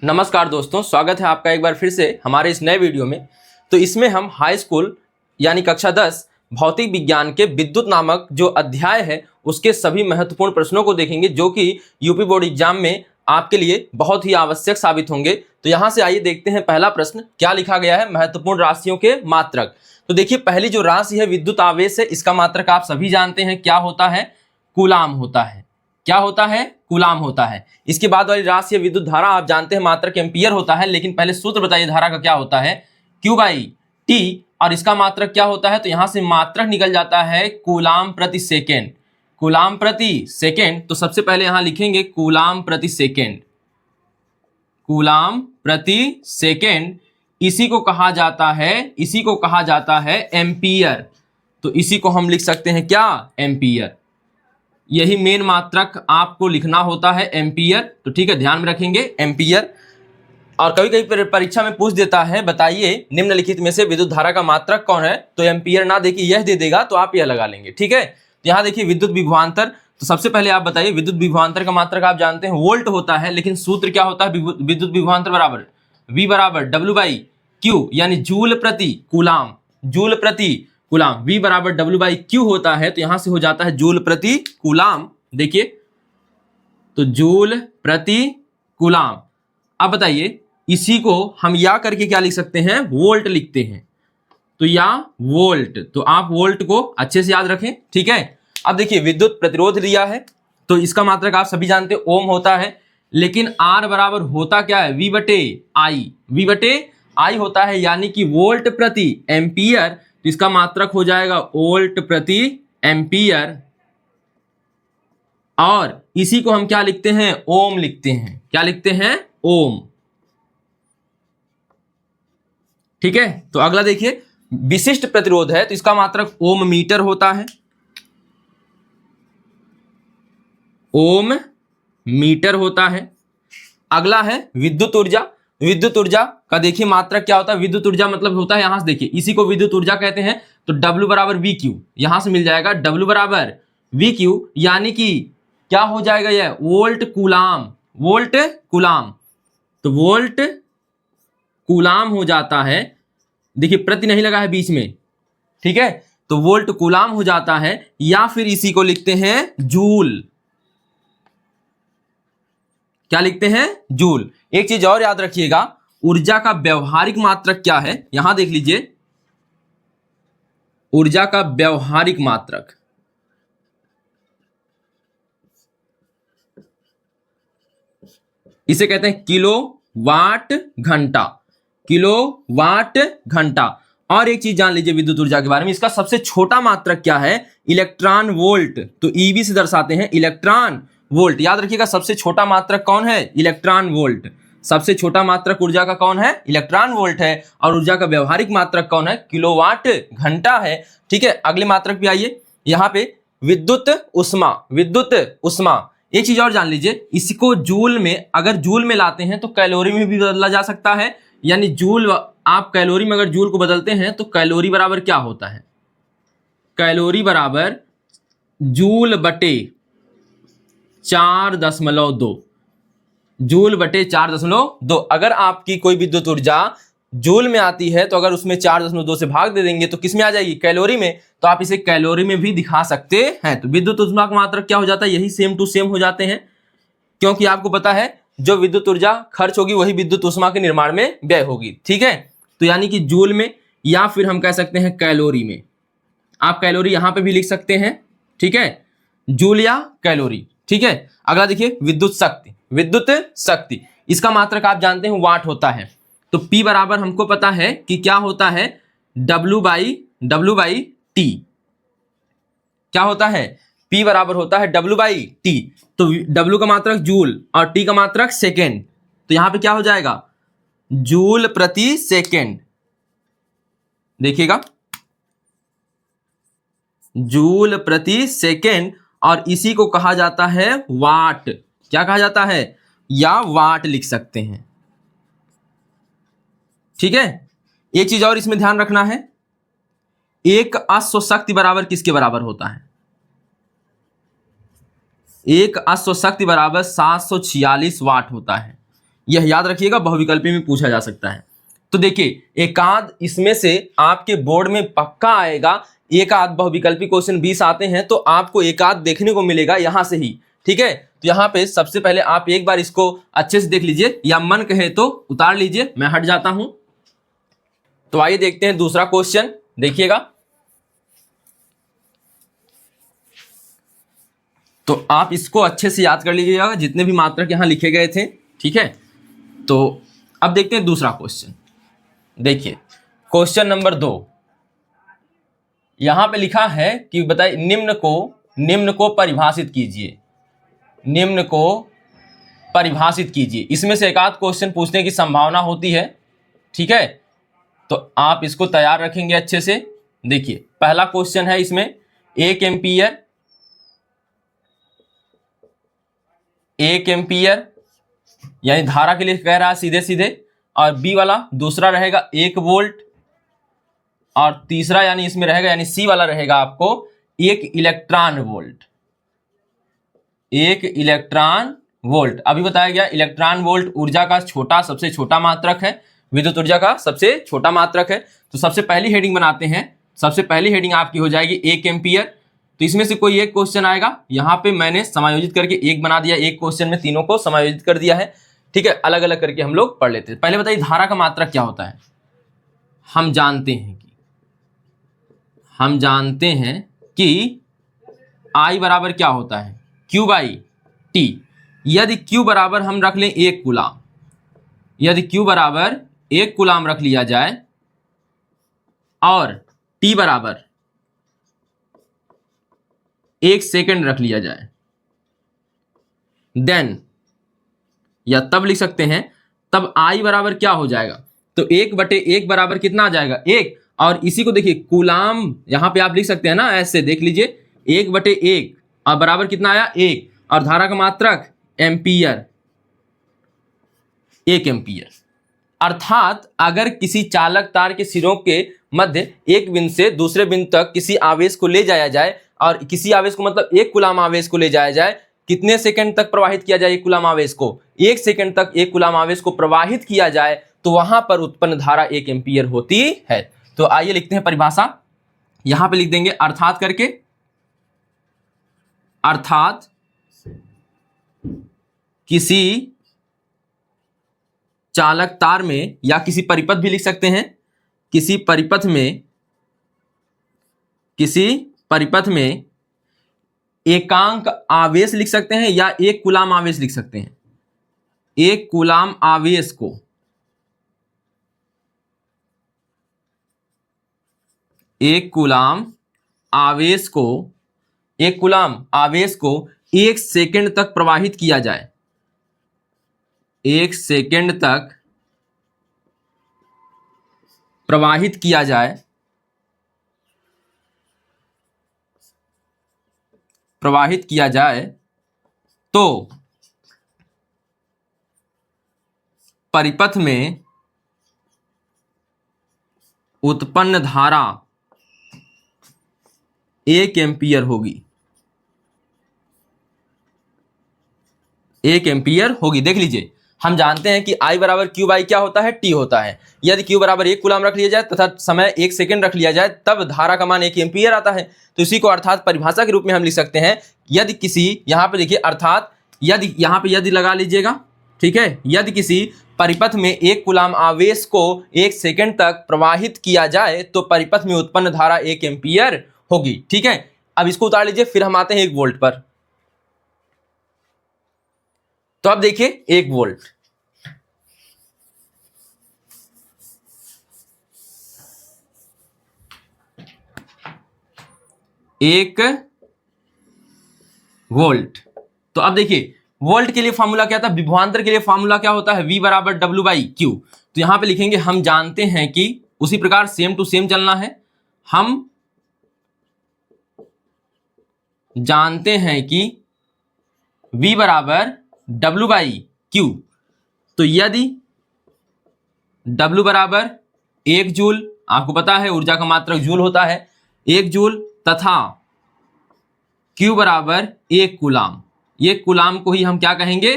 नमस्कार दोस्तों, स्वागत है आपका एक बार फिर से हमारे इस नए वीडियो में। तो इसमें हम हाई स्कूल यानी कक्षा 10 भौतिक विज्ञान के विद्युत नामक जो अध्याय है उसके सभी महत्वपूर्ण प्रश्नों को देखेंगे जो कि यूपी बोर्ड एग्जाम में आपके लिए बहुत ही आवश्यक साबित होंगे। तो यहाँ से आइए देखते हैं पहला प्रश्न क्या लिखा गया है। महत्वपूर्ण राशियों के मात्रक। तो देखिए पहली जो राशि है विद्युत आवेश है, इसका मात्रक आप सभी जानते हैं क्या होता है, कूलाम होता है। क्या होता है? कूलाम होता है। इसके बाद वाली राशि विद्युत धारा आप जानते हैं मात्रक एम्पियर होता है, लेकिन पहले सूत्र बताइए धारा का क्या होता है, Q बाई टी, और इसका मात्रक क्या होता है, तो यहां से मात्रक निकल जाता है कूलाम प्रति सेकेंड। कूलाम प्रति सेकेंड, तो सबसे पहले यहां लिखेंगे कूलाम प्रति सेकेंड। कूलाम प्रति सेकेंड इसी को कहा जाता है एम्पियर। तो इसी को हम लिख सकते हैं क्या, एम्पियर। यही मेन मात्रक आपको लिखना होता है, एम्पियर। तो ठीक है, ध्यान में रखेंगे एम्पियर। और कभी कभी परीक्षा में पूछ देता है बताइए निम्नलिखित में से विद्युत धारा का मात्रक कौन है, तो एम्पियर ना देखिए यह दे देगा तो आप यह लगा लेंगे। ठीक है, तो यहाँ देखिए विद्युत विभवांतर। तो सबसे पहले आप बताइए विद्युत विभवांतर का मात्रक आप जानते हैं वोल्ट होता है, लेकिन सूत्र क्या होता है, विद्युत विभवांतर बराबर V बराबर W बाई क्यू, यानी जूल प्रति कूलाम। जूल प्रति कूलाम, V बराबर W बाई क्यू होता है, तो यहां से हो जाता है जूल प्रति कूलाम। देखिए तो जूल प्रति कूलाम। अब बताइए इसी को हम या करके क्या लिख सकते हैं, वोल्ट लिखते हैं। तो या वोल्ट, तो आप वोल्ट को अच्छे से याद रखें। ठीक है, अब देखिए विद्युत प्रतिरोध दिया है, तो इसका मात्रक आप सभी जानते हैं ओम होता है, लेकिन R बराबर होता क्या है, V बटे आई। V बटे आई होता है, यानी कि वोल्ट प्रति एम्पियर। तो इसका मात्रक हो जाएगा वोल्ट प्रति एम्पियर, और इसी को हम क्या लिखते हैं, ओम लिखते हैं। क्या लिखते हैं, ओम। ठीक है, तो अगला देखिए विशिष्ट प्रतिरोध है, तो इसका मात्रक ओम मीटर होता है। ओम मीटर होता है। अगला है विद्युत ऊर्जा। विद्युत ऊर्जा का देखिए मात्रक क्या होता है, विद्युत ऊर्जा मतलब होता है, यहां से देखिए इसी को विद्युत ऊर्जा कहते हैं। तो W बराबर वी क्यू, यहां से मिल जाएगा W बराबर वी क्यू, यानी कि क्या हो जाएगा यह, वोल्ट कूलाम। वोल्ट कूलाम, तो वोल्ट कूलाम हो जाता है। देखिए प्रति नहीं लगा है बीच में। ठीक है, तो वोल्ट कूलाम हो जाता है, या फिर इसी को लिखते हैं जूल। क्या लिखते हैं, जूल। एक चीज और याद रखिएगा, ऊर्जा का व्यवहारिक मात्रक क्या है, यहां देख लीजिए ऊर्जा का व्यवहारिक मात्रक। इसे कहते हैं किलो वाट घंटा। किलो वाट घंटा। और एक चीज जान लीजिए विद्युत ऊर्जा के बारे में, इसका सबसे छोटा मात्रक क्या है, इलेक्ट्रॉन वोल्ट। तो ईवी से दर्शाते हैं इलेक्ट्रॉन वोल्ट। याद रखिएगा सबसे छोटा मात्रक कौन है, इलेक्ट्रॉन वोल्ट। सबसे छोटा मात्रक ऊर्जा का कौन है, इलेक्ट्रॉन वोल्ट है। और ऊर्जा का व्यवहारिक मात्रक कौन है, किलोवाट घंटा है। ठीक है, अगले मात्रक भी आइए, यहाँ पे विद्युत उष्मा। विद्युत उष्मा, एक चीज और जान लीजिए, इसको जूल में, अगर जूल में लाते हैं तो कैलोरी में भी बदला जा सकता है। यानी जूल, आप कैलोरी में अगर जूल को बदलते हैं तो कैलोरी बराबर क्या होता है, कैलोरी बराबर जूल बटे 4.2। जूल बटे 4.2। अगर आपकी कोई विद्युत ऊर्जा जूल में आती है तो अगर उसमें 4.2 से भाग दे देंगे तो किस में आ जाएगी, कैलोरी में। तो आप इसे कैलोरी में भी दिखा सकते हैं। तो विद्युत ऊष्मा का मात्रक क्या हो जाता है, यही सेम टू सेम हो जाते हैं, क्योंकि आपको पता है जो विद्युत ऊर्जा खर्च होगी वही विद्युत उष्मा के निर्माण में व्यय होगी। ठीक है, तो यानी कि जूल में, या फिर हम कह सकते हैं कैलोरी में। आप कैलोरी यहां पे भी लिख सकते हैं। ठीक है, जूल या कैलोरी। ठीक है, अगला देखिए विद्युत शक्ति। विद्युत शक्ति, इसका मात्रक आप जानते हैं वाट होता है। तो P बराबर हमको पता है कि क्या होता है, W बाई टी। क्या होता है, P बराबर होता है W बाई टी। तो W का मात्रक जूल और T का मात्रक सेकेंड। तो यहां पे क्या हो जाएगा, जूल प्रति सेकेंड। देखिएगा जूल प्रति सेकेंड, और इसी को कहा जाता है वाट। क्या कहा जाता है, या वाट लिख सकते हैं। ठीक है, एक चीज और इसमें ध्यान रखना है, एक अश्व शक्ति बराबर किसके बराबर होता है, एक अश्व शक्ति बराबर 746 वाट होता है। यह याद रखिएगा, बहुविकल्पी में पूछा जा सकता है। तो देखिए एकाध इसमें से आपके बोर्ड में पक्का आएगा, एक आध बहुविकल्पी क्वेश्चन 20 आते हैं तो आपको एक आध देखने को मिलेगा यहां से ही, ठीक है। तो यहाँ पे सबसे पहले आप एक बार इसको अच्छे से देख लीजिए, या मन कहे तो उतार लीजिए, मैं हट जाता हूं। तो आइए देखते हैं दूसरा क्वेश्चन, देखिएगा। तो आप इसको अच्छे से याद कर लीजिएगा, जितने भी मात्रक यहां लिखे गए थे, ठीक है। तो अब देखते हैं दूसरा क्वेश्चन। देखिए क्वेश्चन नंबर 2 यहां पे लिखा है कि बताइए निम्न को परिभाषित कीजिए, निम्न को परिभाषित कीजिए। इसमें से एक आध क्वेश्चन पूछने की संभावना होती है, ठीक है। तो आप इसको तैयार रखेंगे अच्छे से। देखिए पहला क्वेश्चन है इसमें 1 एम्पियर यानी धारा के लिए कह रहा है सीधे सीधे, और बी वाला दूसरा रहेगा 1 वोल्ट, और तीसरा यानी इसमें रहेगा यानी सी वाला रहेगा आपको 1 इलेक्ट्रॉन वोल्ट। 1 इलेक्ट्रॉन वोल्ट, अभी बताया गया इलेक्ट्रॉन वोल्ट ऊर्जा का सबसे छोटा मात्रक है, विद्युत ऊर्जा का सबसे छोटा मात्रक है। तो सबसे पहली हेडिंग बनाते हैं, सबसे पहली हेडिंग आपकी हो जाएगी 1 एम्पियर। तो इसमें से कोई एक क्वेश्चन आएगा, यहाँ पे मैंने समायोजित करके एक बना दिया, एक क्वेश्चन में तीनों को समायोजित कर दिया है, ठीक है। अलग अलग करके हम लोग पढ़ लेते हैं। पहले बताइए धारा का मात्रक क्या होता है। हम जानते हैं कि I बराबर क्या होता है, Q बाई टी। यदि Q बराबर हम रख लें 1 कूलाम, यदि Q बराबर 1 कूलाम रख लिया जाए और T बराबर 1 सेकेंड रख लिया जाए, देन या तब लिख सकते हैं, तब I बराबर क्या हो जाएगा। तो 1/1 बराबर कितना आ जाएगा, 1। और इसी को देखिए कूलाम, यहां पे आप लिख सकते हैं ना, ऐसे देख लीजिए 1/1 और बराबर कितना आया 1, और धारा का मात्रक एम्पियर, 1 एम्पियर। अर्थात अगर किसी चालक तार के सिरों के मध्य एक बिंदु से दूसरे बिंदु तक किसी आवेश को ले जाया जाए, और किसी आवेश को मतलब 1 कूलाम आवेश को ले जाया जाए, कितने सेकंड तक प्रवाहित किया जाए 1 कूलाम आवेश को, 1 सेकंड तक 1 कूलाम आवेश को प्रवाहित किया जाए, तो वहां पर उत्पन्न धारा 1 एम्पियर होती है। तो आइए लिखते हैं परिभाषा, यहां पे लिख देंगे अर्थात करके, अर्थात किसी चालक तार में, या किसी परिपथ भी लिख सकते हैं, किसी परिपथ में एकांक आवेश लिख सकते हैं, या 1 कूलाम आवेश लिख सकते हैं। 1 कूलाम आवेश को, 1 कूलाम आवेश को 1 सेकेंड तक प्रवाहित किया जाए, 1 सेकेंड तक प्रवाहित किया जाए, तो परिपथ में उत्पन्न धारा 1 एम्पियर होगी, 1 एम्पियर होगी। देख लीजिए हम जानते हैं कि I बराबर Q बाई क्या होता है, T होता है। यदि Q बराबर 1 कूलाम रख लिया जाए तथा समय 1 सेकेंड रख लिया जाए, तब धारा का मान 1 एम्पियर आता है। तो इसी को अर्थात परिभाषा के रूप में हम लिख सकते हैं, यदि किसी, यहाँ पे देखिए अर्थात, यदि यहाँ पे यदि लगा लीजिएगा, ठीक है। यदि किसी परिपथ में 1 कूलाम आवेश को 1 सेकेंड तक प्रवाहित किया जाए, तो परिपथ में उत्पन्न धारा 1 एम्पियर होगी, ठीक है। अब इसको उतार लीजिए, फिर हम आते हैं 1 वोल्ट पर। तो अब देखिए 1 वोल्ट, 1 वोल्ट। तो अब देखिए वोल्ट के लिए फॉर्मूला क्या था, विभवांतर के लिए फॉर्मूला क्या होता है, V बराबर W/Q। तो यहां पे लिखेंगे हम जानते हैं कि, उसी प्रकार सेम टू सेम चलना है, हम जानते हैं कि V बराबर W/Q। तो यदि W बराबर 1 जूल, आपको पता है ऊर्जा का मात्रक जूल होता है, 1 जूल, तथा Q बराबर 1 कूलाम, ये कूलाम को ही हम क्या कहेंगे,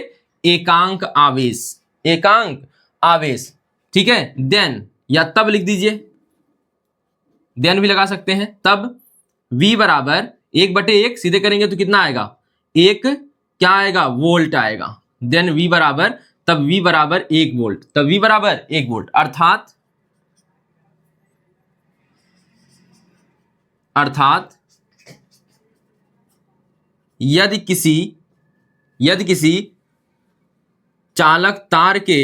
एकांक आवेश, एकांक आवेश, ठीक है, देन या तब लिख दीजिए, देन या तब लिख दीजिए, देन भी लगा सकते हैं, तब V बराबर 1/1 सीधे करेंगे तो कितना आएगा, एक क्या आएगा, वोल्ट आएगा। देन V बराबर, तब V बराबर 1 वोल्ट, तब V बराबर 1 वोल्ट, अर्थात यदि किसी चालक तार के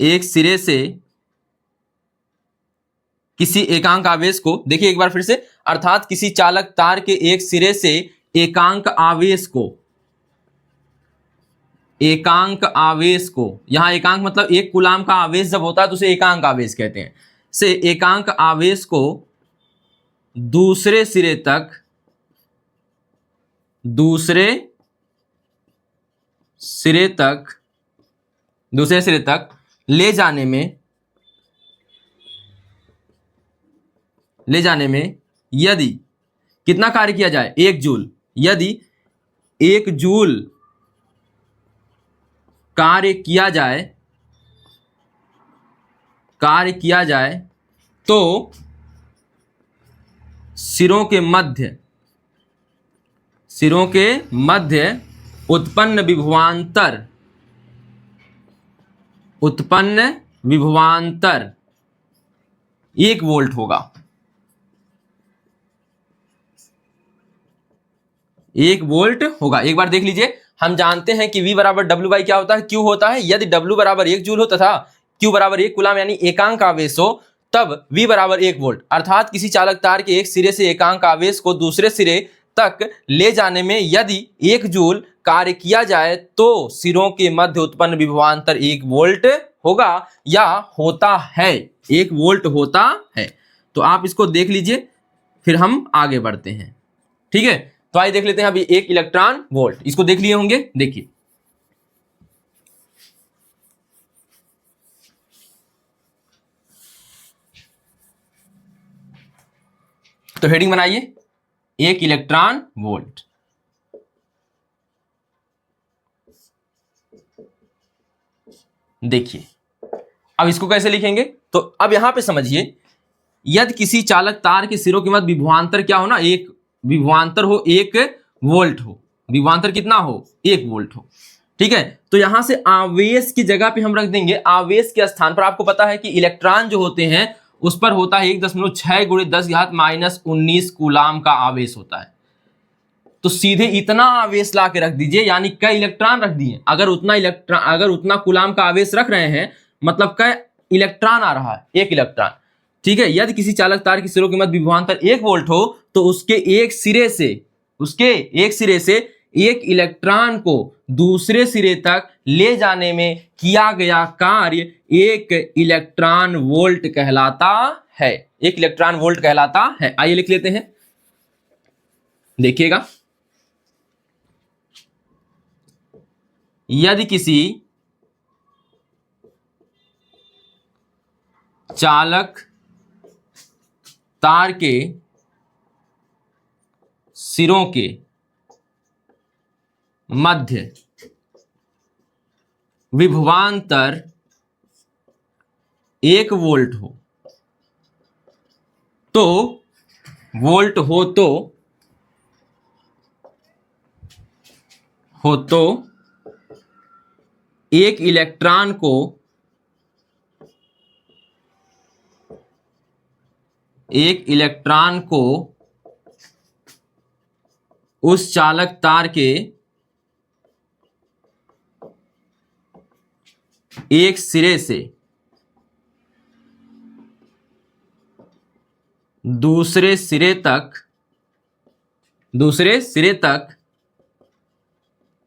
एक सिरे से किसी एकांक आवेश को, देखिए एक बार फिर से, अर्थात किसी चालक तार के एक सिरे से एकांक आवेश को, यहां एकांक मतलब एक कूलाम का आवेश जब होता है तो उसे एकांक आवेश कहते हैं, से एकांक आवेश को दूसरे सिरे तक ले जाने में यदि कितना कार्य किया जाए, 1 जूल, यदि 1 जूल कार्य किया जाए तो सिरों के मध्य उत्पन्न विभवांतर 1 वोल्ट होगा, 1 वोल्ट होगा। एक बार देख लीजिए, हम जानते हैं कि V बराबर W बाई क्या होता है, Q होता है। यदि W बराबर 1 जूल हो तथा Q बराबर 1 कूलाम यानी एकांक आवेश हो, तब V बराबर 1 वोल्ट, अर्थात किसी चालक तार के एक सिरे से एकांक आवेश को दूसरे सिरे तक ले जाने में यदि 1 जूल कार्य किया जाए तो सिरों के मध्य उत्पन्न विभवांतर 1 वोल्ट होगा या होता है, 1 वोल्ट होता है। तो आप इसको देख लीजिए, फिर हम आगे बढ़ते हैं, ठीक है। तो आइए देख लेते हैं अभी 1 इलेक्ट्रॉन वोल्ट, इसको देख लिए होंगे, देखिए तो हेडिंग बनाइए 1 इलेक्ट्रॉन वोल्ट। देखिए अब इसको कैसे लिखेंगे, तो अब यहां पे समझिए, यदि किसी चालक तार के सिरों के मध्य विभवांतर क्या हो ना, एक विभवांतर हो 1 वोल्ट हो, विभवांतर कितना हो, 1 वोल्ट हो, ठीक है। तो यहां से आवेश की जगह पे हम रख देंगे, आवेश के स्थान पर आपको पता है कि इलेक्ट्रॉन जो होते हैं उस पर होता है 1.6 × 10⁻⁻19 कूलाम का आवेश होता है। तो सीधे इतना आवेश ला के रख दीजिए, यानी कई इलेक्ट्रॉन रख दिए, अगर उतना कूलाम का आवेश रख रहे हैं मतलब कई इलेक्ट्रॉन आ रहा है, 1 इलेक्ट्रॉन, ठीक है। यदि किसी चालक तार के सिरों के मध्य विभवांतर 1 वोल्ट हो तो उसके एक सिरे से 1 इलेक्ट्रॉन को दूसरे सिरे तक ले जाने में किया गया कार्य 1 इलेक्ट्रॉन वोल्ट कहलाता है, 1 इलेक्ट्रॉन वोल्ट कहलाता है। आइए लिख लेते हैं, देखिएगा, यदि किसी चालक तार के सिरों के मध्य विभवांतर 1 वोल्ट हो तो 1 इलेक्ट्रॉन को उस चालक तार के एक सिरे से दूसरे सिरे तक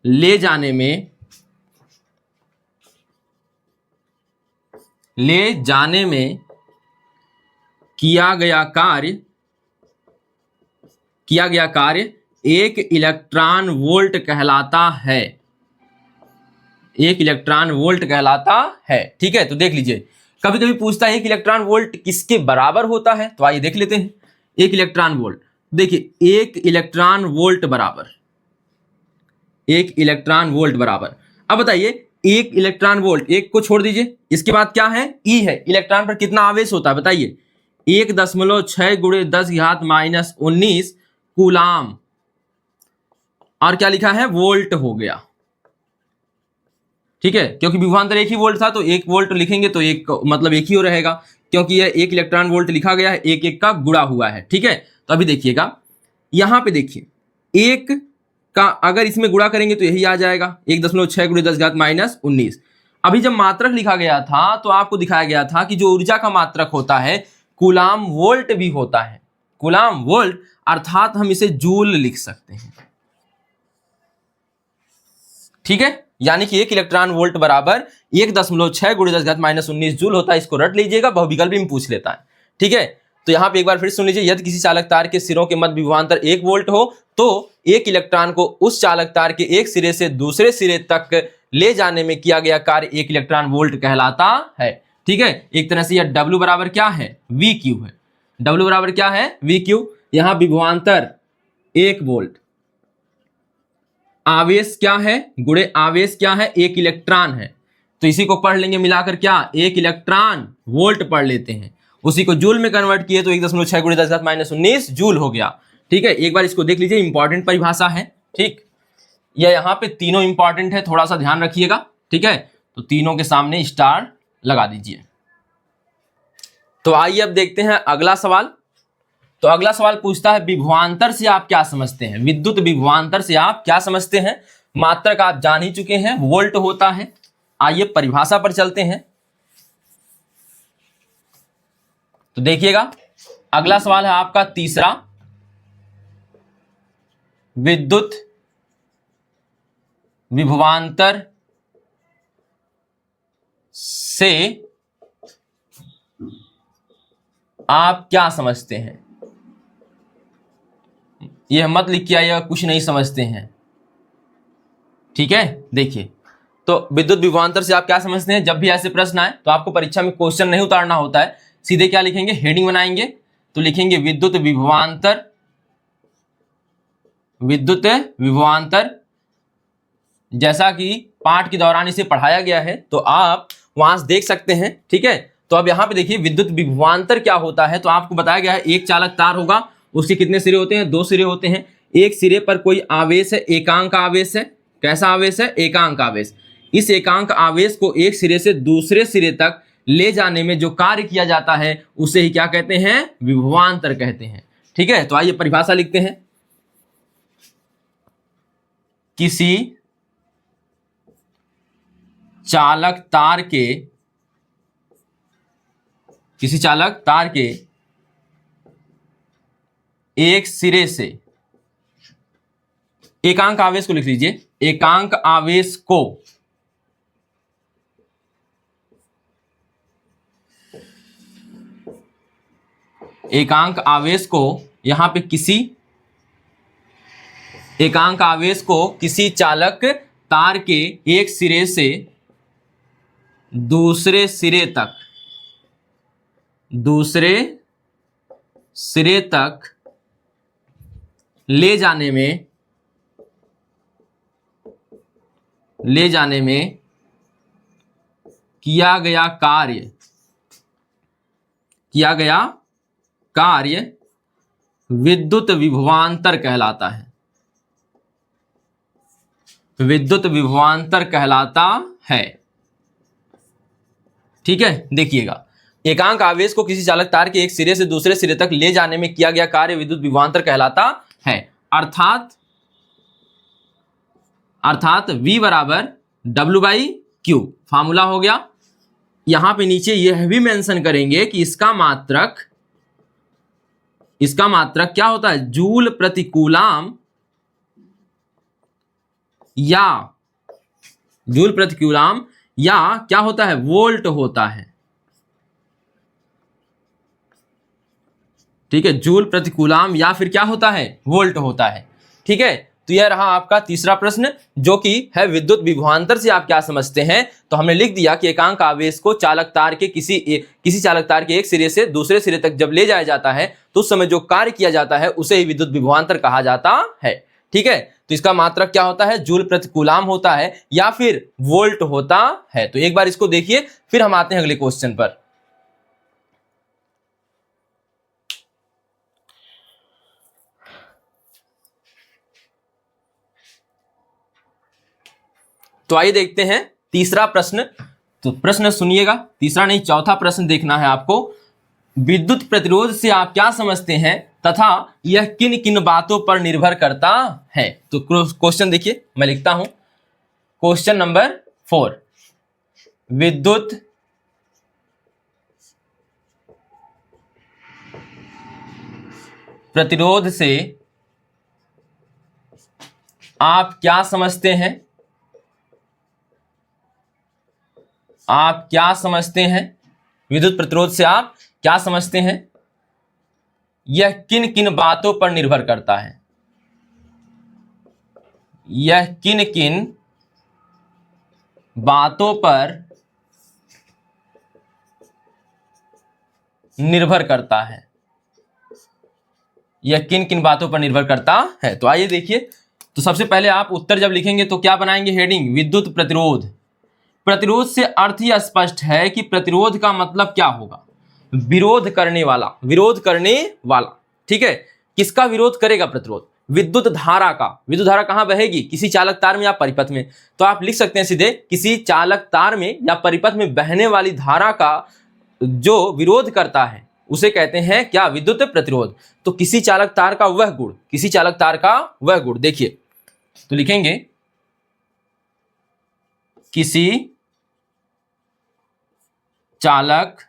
ले जाने में किया गया कार्य 1 इलेक्ट्रॉन वोल्ट कहलाता है, 1 इलेक्ट्रॉन वोल्ट कहलाता है, ठीक है। तो देख लीजिए, कभी कभी पूछता है 1 इलेक्ट्रॉन वोल्ट किसके बराबर होता है, तो आइए देख लेते हैं। 1 इलेक्ट्रॉन वोल्ट, देखिए 1 इलेक्ट्रॉन वोल्ट बराबर, 1 इलेक्ट्रॉन वोल्ट बराबर, अब बताइए 1 इलेक्ट्रॉन वोल्ट, एक को छोड़ दीजिए, इसके बाद क्या है, ई है, इलेक्ट्रॉन पर कितना आवेश होता है बताइए, 1.6 × 10⁻⁻19 कूलाम, और क्या लिखा है, वोल्ट हो गया। ठीक है, क्योंकि विभवांतर एक ही वोल्ट था तो 1 वोल्ट लिखेंगे तो एक मतलब एक ही हो रहेगा, क्योंकि यह 1 इलेक्ट्रॉन वोल्ट लिखा गया है, 1 का गुणा हुआ है। ठीक है, तो अभी देखिएगा यहां पे, देखिए 1 का अगर इसमें गुणा करेंगे तो यही आ जाएगा 1.6 × 10⁻⁻19। अभी जब मात्रक लिखा गया था तो आपको दिखाया गया था कि जो ऊर्जा का मात्रक होता है कूलाम वोल्ट भी होता है, कूलाम वोल्ट, अर्थात हम इसे जूल लिख सकते हैं। ठीक है, यानी कि 1 इलेक्ट्रॉन वोल्ट बराबर 1.6 × 10⁻⁻19 जूल होता है। इसको रट लीजिएगा, बहुविकल्प भी पूछ लेता है। ठीक है, तो यहां पे एक बार फिर सुन लीजिए, यदि किसी चालक तार के सिरों के मध्य विभवांतर 1 वोल्ट हो तो 1 इलेक्ट्रॉन को उस चालक तार के एक सिरे से दूसरे सिरे तक ले जाने में किया गया कार्य 1 इलेक्ट्रॉन वोल्ट कहलाता है। ठीक है, एक तरह से यह W बराबर क्या है, VQ है। W बराबर क्या है, VQ। यहां विभवांतर 1 वोल्ट, आवेश क्या है, गुणे आवेश क्या है, 1 इलेक्ट्रॉन है, तो इसी को पढ़ लेंगे मिलाकर क्या, 1 इलेक्ट्रॉन वोल्ट पढ़ लेते हैं। उसी को जूल में कन्वर्ट किए तो 1.6 × 10⁻⁻19 जूल हो गया। ठीक है, एक बार इसको देख लीजिए, इंपॉर्टेंट परिभाषा है। ठीक, यह यहाँ पे तीनों इंपॉर्टेंट है, थोड़ा सा ध्यान रखिएगा। ठीक है, तो तीनों के सामने स्टार लगा दीजिए। तो आइए अब देखते हैं अगला सवाल। तो अगला सवाल पूछता है विभवांतर से आप क्या समझते हैं, विद्युत विभवांतर से आप क्या समझते हैं। मात्रक आप जान ही चुके हैं, वोल्ट होता है। आइए परिभाषा पर चलते हैं। तो देखिएगा अगला सवाल है आपका तीसरा, विद्युत विभवांतर से आप क्या समझते हैं। यह मत लिखिए या कुछ नहीं समझते हैं। ठीक है, देखिए तो विद्युत विभवांतर से आप क्या समझते हैं। जब भी ऐसे प्रश्न आए तो आपको परीक्षा में क्वेश्चन नहीं उतारना होता है, सीधे क्या लिखेंगे, हेडिंग बनाएंगे। तो लिखेंगे विद्युत विभवांतर, विद्युत विभवांतर, जैसा कि पाठ के दौरान इसे पढ़ाया गया है तो आप वहां से देख सकते हैं। ठीक है, तो अब यहाँ पे देखिए विद्युत विभवांतर क्या होता है। तो आपको बताया गया है एक चालक तार होगा, उसके कितने सिरे होते हैं, 2 सिरे होते हैं। एक सिरे पर कोई आवेश है, एकांक आवेश है। कैसा आवेश है, एकांक आवेश। इस एकांक आवेश को एक सिरे से दूसरे सिरे तक ले जाने में जो कार्य किया जाता है उसे ही क्या कहते हैं, विभवांतर कहते हैं। ठीक है, तो आइए परिभाषा लिखते हैं। किसी चालक तार के एक सिरे से, एकांक आवेश को लिख लीजिए, एकांक आवेश को यहां पे एकांक आवेश को किसी चालक तार के एक सिरे से दूसरे सिरे तक ले जाने में किया गया कार्य विद्युत विभवांतर कहलाता है, विद्युत विभवांतर कहलाता है। ठीक है, देखिएगा एकांक आवेश को किसी चालक तार के एक सिरे से दूसरे सिरे तक ले जाने में किया गया कार्य विद्युत विभवांतर कहलाता है। अर्थात V बराबर W/Q फार्मूला हो गया। यहां पे नीचे यह भी मेंशन करेंगे कि इसका मात्रक क्या होता है, जूल प्रति कूलाम या क्या होता है, वोल्ट होता है। ठीक है, जूल प्रति कूलाम या फिर क्या होता है, वोल्ट होता है। ठीक है, तो यह रहा आपका तीसरा प्रश्न, जो कि है विद्युत विभवांतर से आप क्या समझते हैं। तो हमने लिख दिया कि एकांक आवेश को चालक तार के किसी चालक तार के एक सिरे से दूसरे सिरे तक जब ले जाया जाता है तो उस समय जो कार्य किया जाता है उसे ही विद्युत विभवांतर कहा जाता है। ठीक है, तो इसका मात्रक क्या होता है, जूल प्रति कूलाम होता है या फिर वोल्ट होता है। तो एक बार इसको देखिए, फिर हम आते हैं अगले क्वेश्चन पर। तो आइए देखते हैं तीसरा प्रश्न। तो प्रश्न सुनिएगा, तीसरा नहीं चौथा प्रश्न देखना है आपको। विद्युत प्रतिरोध से आप क्या समझते हैं तथा यह किन किन बातों पर निर्भर करता है। तो क्वेश्चन देखिए, मैं लिखता हूं क्वेश्चन नंबर 4, विद्युत प्रतिरोध से आप क्या समझते हैं, आप क्या समझते हैं, विद्युत प्रतिरोध से आप क्या समझते हैं, यह किन किन बातों पर निर्भर करता है, यह किन किन बातों पर निर्भर करता है, यह किन किन बातों पर निर्भर करता है। तो आइए देखिए, तो सबसे पहले आप उत्तर जब लिखेंगे तो क्या बनाएंगे, हेडिंग विद्युत प्रतिरोध। प्रतिरोध से अर्थ ही स्पष्ट है कि प्रतिरोध का मतलब क्या होगा, विरोध करने वाला, विरोध करने वाला। ठीक है, किसका विरोध करेगा प्रतिरोध, विद्युत धारा का। विद्युत धारा कहां बहेगी, किसी चालक तार में या परिपथ में। तो आप लिख सकते हैं सीधे, किसी चालक तार में या परिपथ में बहने वाली धारा का जो विरोध करता है उसे कहते हैं क्या, विद्युत प्रतिरोध। तो किसी चालक तार का वह गुण, किसी चालक तार का वह गुण, देखिए तो लिखेंगे किसी चालक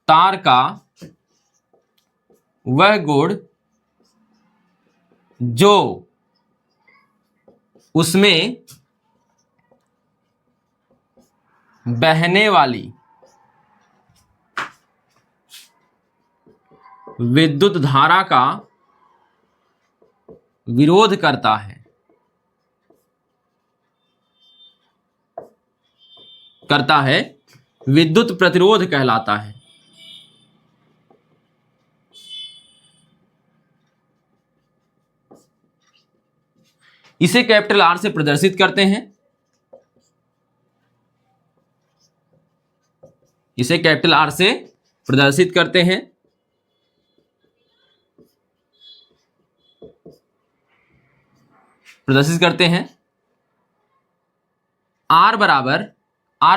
तार का वह गुण जो उसमें बहने वाली विद्युत धारा का विरोध करता है, विद्युत प्रतिरोध कहलाता है। इसे कैपिटल आर से प्रदर्शित करते हैं, इसे कैपिटल आर से प्रदर्शित करते हैं। प्रदर्शित करते हैं आर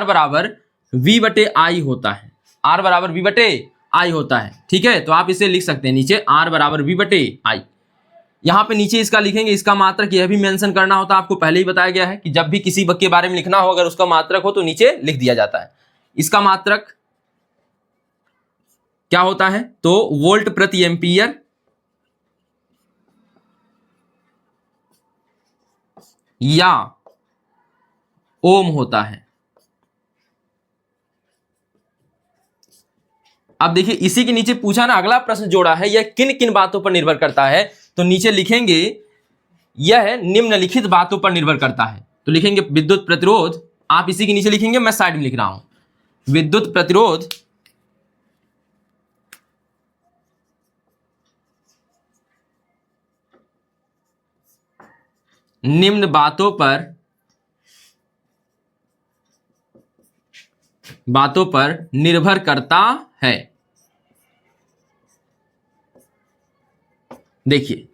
बराबर V बटे आई होता है, आर बराबर V बटे आई होता है। ठीक है, तो आप इसे लिख सकते हैं नीचे आर बराबर V बटे आई। यहां पे नीचे इसका लिखेंगे, इसका मात्रक यह भी मेंशन करना होता है, आपको पहले ही बताया गया है कि जब भी किसी के बारे में लिखना हो अगर उसका मात्रक हो तो नीचे लिख दिया जाता है। इसका मात्रक क्या होता है, तो वोल्ट प्रति एम्पीयर या ओम होता है। अब देखिए इसी के नीचे पूछा ना, अगला प्रश्न जोड़ा है, यह किन किन बातों पर निर्भर करता है। तो नीचे लिखेंगे यह निम्नलिखित बातों पर निर्भर करता है। तो लिखेंगे विद्युत प्रतिरोध, आप इसी के नीचे लिखेंगे, मैं साइड में लिख रहा हूं, विद्युत प्रतिरोध निम्न बातों पर निर्भर करता है। देखिए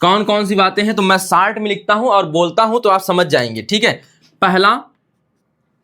कौन कौन सी बातें हैं, तो मैं शार्ट में लिखता हूं और बोलता हूं तो आप समझ जाएंगे। ठीक है, पहला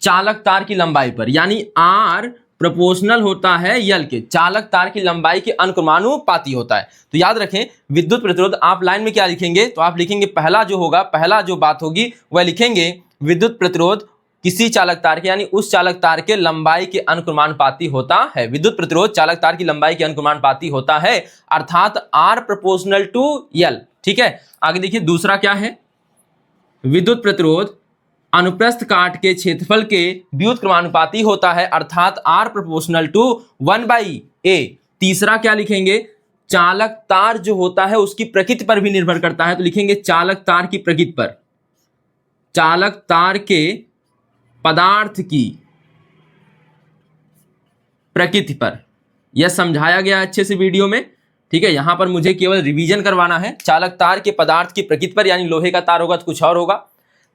चालक तार की लंबाई पर, यानी आर प्रोपोर्शनल होता है यल के, चालक तार की लंबाई के अनुक्रमानुपाती होता है। तो याद रखें विद्युत प्रतिरोध, आप लाइन में क्या लिखेंगे, तो आप लिखेंगे पहला जो होगा, पहला जो बात होगी वह लिखेंगे विद्युत प्रतिरोध किसी चालक तार के, यानी उस चालक तार के लंबाई के अनुक्रमानुपाती होता है। विद्युत प्रतिरोध चालक तार की लंबाई के अनुक्रमानुपाती होता है, अर्थात आर प्रोपोर्शनल टू यल। ठीक है, आगे देखिए दूसरा क्या है, विद्युत प्रतिरोध अनुप्रस्थ काट के क्षेत्रफल के व्युत्क्रमानुपाती होता है, अर्थात आर प्रोपोर्शनल टू 1/a। तीसरा क्या लिखेंगे, चालक तार जो होता है उसकी प्रकृति पर भी निर्भर करता है। तो लिखेंगे चालक तार की प्रकृति पर, चालक तार के पदार्थ की प्रकृति पर। यह समझाया गया अच्छे से वीडियो में, ठीक है। यहां पर मुझे केवल रिवीजन करवाना है। चालक तार के पदार्थ की प्रकृति पर, यानी लोहे का तार होगा तो कुछ और होगा,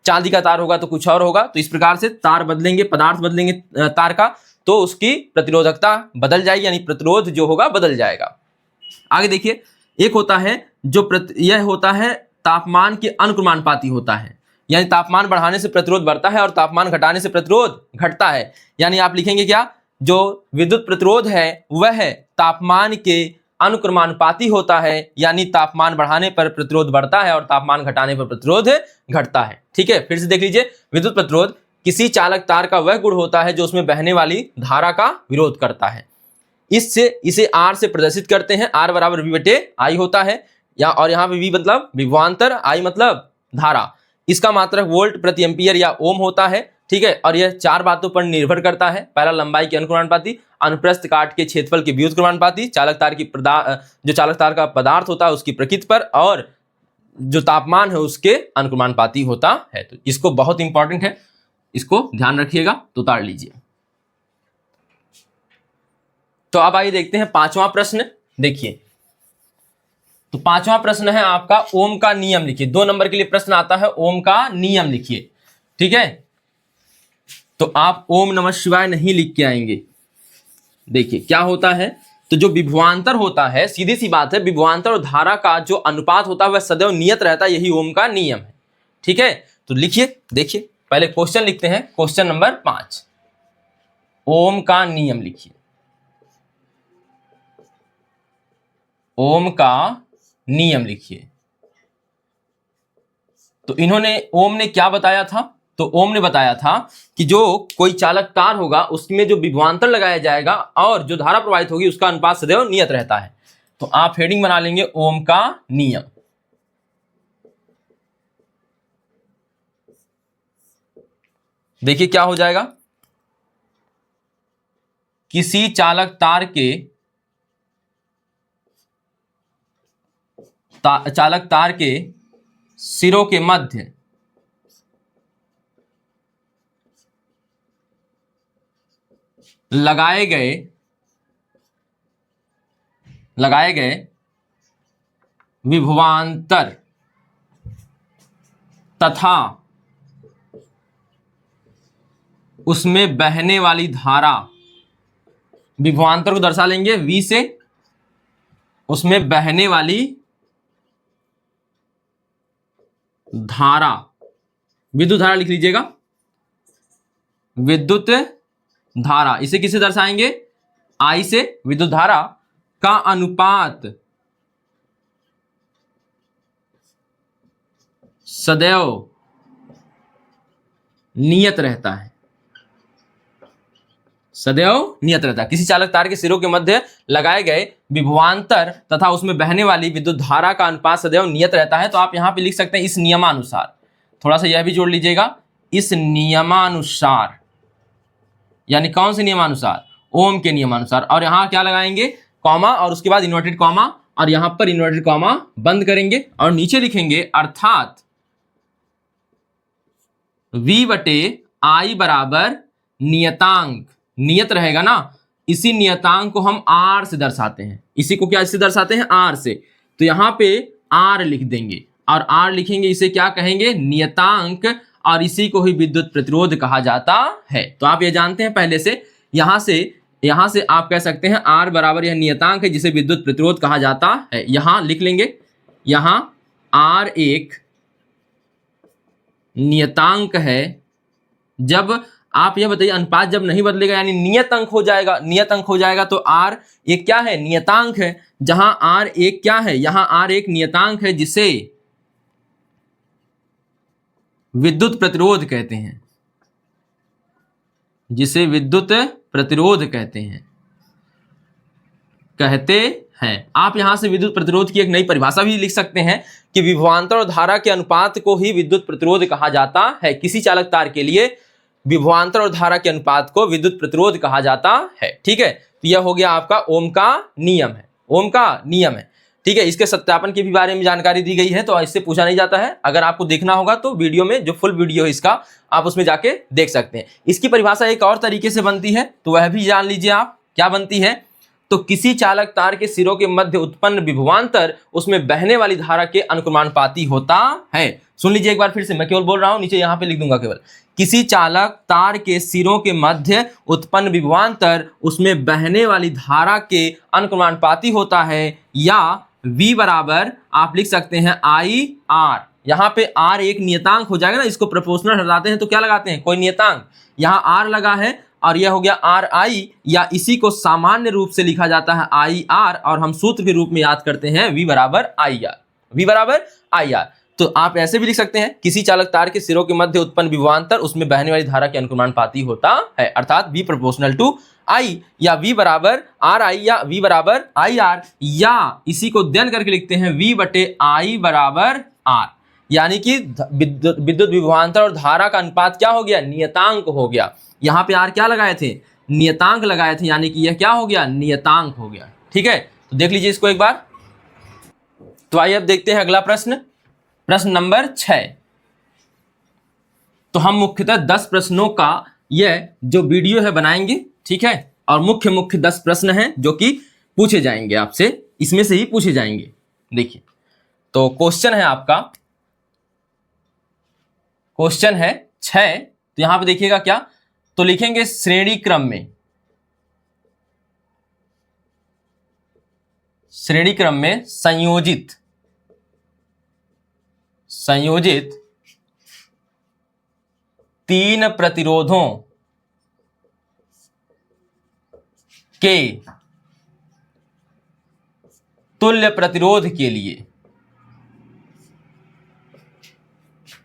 चांदी का तार होगा तो कुछ और होगा। तो इस प्रकार से तार बदलेंगे, पदार्थ बदलेंगे तार का, तो उसकी प्रतिरोधकता बदल जाएगी, यानी प्रतिरोध जो होगा बदल जाएगा। आगे देखिए, एक होता है जो यह होता है तापमान के अनुक्रमानुपाती होता है, यानी तापमान बढ़ाने से प्रतिरोध बढ़ता है और तापमान घटाने से प्रतिरोध घटता है। यानी आप लिखेंगे क्या, जो विद्युत प्रतिरोध है वह तापमान के अनुक्रमानुपाती होता है, यानी तापमान बढ़ाने पर प्रतिरोध बढ़ता है और तापमान घटाने पर प्रतिरोध घटता है। ठीक है, फिर से देख लीजिए, विद्युत प्रतिरोध किसी चालक तार का वह गुण होता है जो उसमें बहने वाली धारा का विरोध करता है। इसे R से प्रदर्शित करते हैं। R बराबर V/I होता है, और यहाँ पे V मतलब विभवांतर, I मतलब धारा। इसका मात्रक वोल्ट प्रति एम्पियर या ओम होता है। ठीक है, और यह 4 बातों पर निर्भर करता है। पहला, लंबाई के अनुक्रमानुपाती, अनुप्रस्थ काट के क्षेत्रफल के व्युत्क्रमानुपाती, चालक तार की जो चालक तार का पदार्थ होता है उसकी प्रकृति पर, और जो तापमान है उसके अनुक्रमानुपाती होता है। तो इसको बहुत इंपॉर्टेंट है, इसको ध्यान रखिएगा, तो उतार लीजिए। तो अब आइए देखते हैं 5वां प्रश्न। देखिए, तो 5वां प्रश्न है आपका ओम का नियम लिखिए। 2 नंबर के लिए प्रश्न आता है ओम का नियम लिखिए। ठीक है, तो आप ओम नमः शिवाय नहीं लिख के आएंगे। देखिए क्या होता है, तो जो विभवांतर होता है, सीधी सी बात है, विभवांतर और धारा का जो अनुपात होता है वह सदैव नियत रहता है, यही ओम का नियम है। ठीक है, तो लिखिए, देखिए पहले क्वेश्चन लिखते हैं। क्वेश्चन नंबर 5, ओम का नियम लिखिए। ओम का नियम लिखिए। तो इन्होंने, ओम ने क्या बताया था, तो ओम ने बताया था कि जो कोई चालक तार होगा उसमें जो विभवांतर लगाया जाएगा और जो धारा प्रवाहित होगी उसका अनुपात सदैव नियत रहता है। तो आप हेडिंग बना लेंगे ओम का नियम। देखिए क्या हो जाएगा, किसी चालक तार के सिरों के मध्य लगाए गए विभवांतर तथा उसमें बहने वाली धारा, विभवांतर को दर्शा लेंगे V से, उसमें बहने वाली धारा, विद्युत धारा लिख लीजिएगा, विद्युत धारा, इसे किसे दर्शाएंगे, I से, विद्युत धारा का अनुपात सदैव नियत रहता है, सदैव नियत रहता है। किसी चालक तार के सिरों के मध्य लगाए गए विभवांतर तथा उसमें बहने वाली विद्युत धारा का अनुपात सदैव नियत रहता है। तो आप यहां पे लिख सकते हैं इस नियमानुसार, थोड़ा सा यह भी जोड़ लीजिएगा, इस नियमानुसार, यानी कौन से नियमानुसार, ओम के नियमानुसार। और यहां क्या लगाएंगे, कॉमा, और उसके बाद इन्वर्टेड कॉमा, और यहां पर इन्वर्टेड कॉमा बंद करेंगे और नीचे लिखेंगे अर्थात V/I बराबर नियतांक, नियत रहेगा ना, इसी नियतांक को हम R से दर्शाते हैं। इसी को क्या से दर्शाते हैं, R से। तो यहां पे R लिख देंगे और R लिखेंगे, इसे क्या कहेंगे, नियतांक, और इसी को ही विद्युत प्रतिरोध कहा जाता है। तो आप ये जानते हैं पहले से, यहां से आप कह सकते हैं R बराबर यह नियतांक है जिसे विद्युत प्रतिरोध कहा जाता है। यहां लिख लेंगे, यहां R एक नियतांक है। जब आप यह बताइए, अनुपात जब नहीं बदलेगा यानी नियत अंक हो जाएगा, नियत अंक हो जाएगा, तो R एक क्या है, नियतांक है। जहां R एक क्या है, यहां R एक नियतांक है जिसे विद्युत प्रतिरोध कहते हैं, जिसे विद्युत प्रतिरोध कहते हैं। आप यहां से विद्युत प्रतिरोध की एक नई परिभाषा भी लिख सकते हैं कि विभवांतर और धारा के अनुपात को ही विद्युत प्रतिरोध कहा जाता है। किसी चालक तार के लिए विभवांतर और धारा के अनुपात को विद्युत प्रतिरोध कहा जाता है। ठीक है, तो यह हो गया आपका ओम का नियम है। ओम का नियम है। ठीक है, इसके सत्यापन के भी बारे में जानकारी दी गई है, तो इससे पूछा नहीं जाता है। अगर आपको देखना होगा तो वीडियो में जो फुल वीडियो है इसका, आप उसमें जाके देख सकते हैं। इसकी परिभाषा एक और तरीके से बनती है, तो वह भी जान लीजिए आप क्या बनती है। तो किसी चालक तार के सिरों के मध्य उत्पन्न विभवांतर उसमें बहने वाली धारा के अनुक्रमानुपाती होता है। सुन लीजिए एक बार फिर से, मैं केवल बोल रहा हूं, नीचे यहां पे लिख दूंगा केवल। किसी चालक तार के सिरों के मध्य उत्पन्न विभवांतर उसमें बहने वाली धारा के अनुक्रमानुपाती होता है, या V बराबर आप लिख सकते हैं IR। यहाँ पे R एक नियतांक हो जाएगा ना, इसको प्रोपोर्शनल हटाते हैं तो क्या लगाते हैं, कोई नियतांक। यहाँ R लगा है और यह हो गया RI, या इसी को सामान्य रूप से लिखा जाता है IR, और हम सूत्र के रूप में याद करते हैं V बराबर IR। V बराबर IR। तो आप ऐसे भी लिख सकते हैं, किसी चालक तार के सिरों के मध्य उत्पन्न विभवांतर उसमें बहने वाली धारा के अनुक्रमानुपाती होता है, अर्थात V प्रोपोर्शनल टू I, या V बराबर RI, या V बराबर IR, या इसी को अध्ययन करके लिखते हैं V बटे I बराबर R। यानी कि विद्युत विभवांतर और धारा का अनुपात क्या हो गया, नियतांक हो गया। यहाँ पे R क्या लगाए थे, नियतांक लगाए थे, यानी कि यह क्या हो गया, नियतांक हो गया। ठीक है, तो देख लीजिए इसको एक बार। तो आइए अब देखते हैं अगला प्रश्न, प्रश्न नंबर 6। तो हम मुख्यतः 10 प्रश्नों का यह जो वीडियो है बनाएंगे, ठीक है, और मुख्य 10 प्रश्न हैं जो कि पूछे जाएंगे आपसे, इसमें से ही पूछे जाएंगे। देखिए, तो क्वेश्चन है आपका, क्वेश्चन है 6। तो यहां पे देखिएगा क्या, तो लिखेंगे श्रेणी क्रम में, श्रेणी क्रम में संयोजित तीन प्रतिरोधों के तुल्य प्रतिरोध के लिए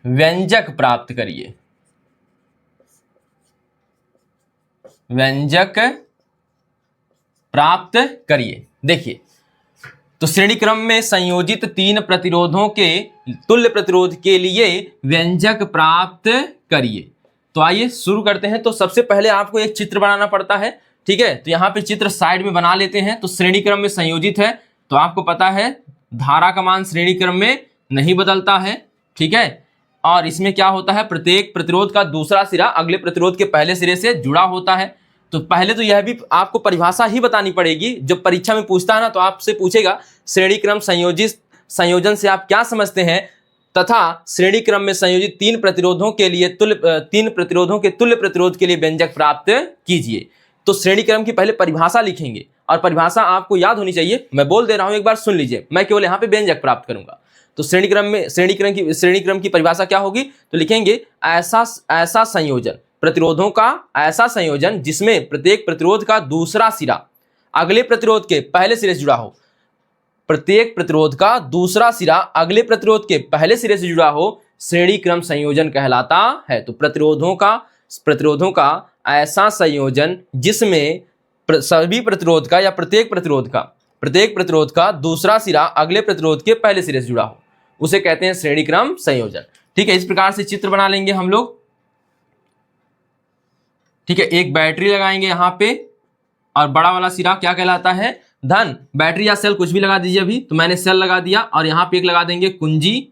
व्यंजक प्राप्त करिए। व्यंजक प्राप्त करिए। देखिए, तो श्रेणी क्रम में संयोजित तीन प्रतिरोधों के तुल्य प्रतिरोध के लिए व्यंजक प्राप्त करिए। तो आइए शुरू करते हैं। तो सबसे पहले आपको एक चित्र बनाना पड़ता है, ठीक है। तो यहाँ पे चित्र साइड में बना लेते हैं। तो श्रेणी क्रम में संयोजित है, तो आपको पता है धारा का मान श्रेणी क्रम में नहीं बदलता है, ठीक है। और इसमें क्या होता है, प्रत्येक प्रतिरोध का दूसरा सिरा अगले प्रतिरोध के पहले सिरे से जुड़ा होता है। तो पहले तो यह भी आपको परिभाषा ही बतानी पड़ेगी। जब परीक्षा में पूछता है ना, तो आपसे पूछेगा श्रेणी क्रम संयोजन से आप क्या समझते हैं, तथा श्रेणी क्रम में संयोजित तीन प्रतिरोधों के तुल्य प्रतिरोध के लिए व्यंजक प्राप्त कीजिए। तो श्रेणी क्रम की पहले परिभाषा लिखेंगे, और परिभाषा आपको याद होनी चाहिए। मैं बोल दे रहा हूं, एक बार सुन लीजिए, मैं केवल यहाँ पे व्यंजक प्राप्त करूंगा। तो श्रेणी क्रम की परिभाषा क्या होगी, तो लिखेंगे ऐसा संयोजन, प्रतिरोधों का ऐसा संयोजन जिसमें प्रत्येक प्रतिरोध का दूसरा सिरा अगले प्रतिरोध के पहले सिरे से जुड़ा हो। प्रत्येक प्रतिरोध का दूसरा सिरा अगले प्रतिरोध के पहले सिरे से जुड़ा हो, श्रेणी क्रम संयोजन कहलाता है। तो प्रतिरोधों का ऐसा संयोजन जिसमें सभी प्रतिरोध का या प्रत्येक प्रतिरोध का दूसरा सिरा अगले प्रतिरोध के पहले सिरे से जुड़ा हो, उसे कहते हैं श्रेणी क्रम संयोजन। ठीक है, इस प्रकार से चित्र बना लेंगे हम लोग। ठीक है, एक बैटरी लगाएंगे यहाँ पे, और बड़ा वाला सिरा क्या कहलाता है, धन। बैटरी या सेल कुछ भी लगा दीजिए अभी, तो मैंने सेल लगा दिया, और यहाँ पे एक लगा देंगे कुंजी,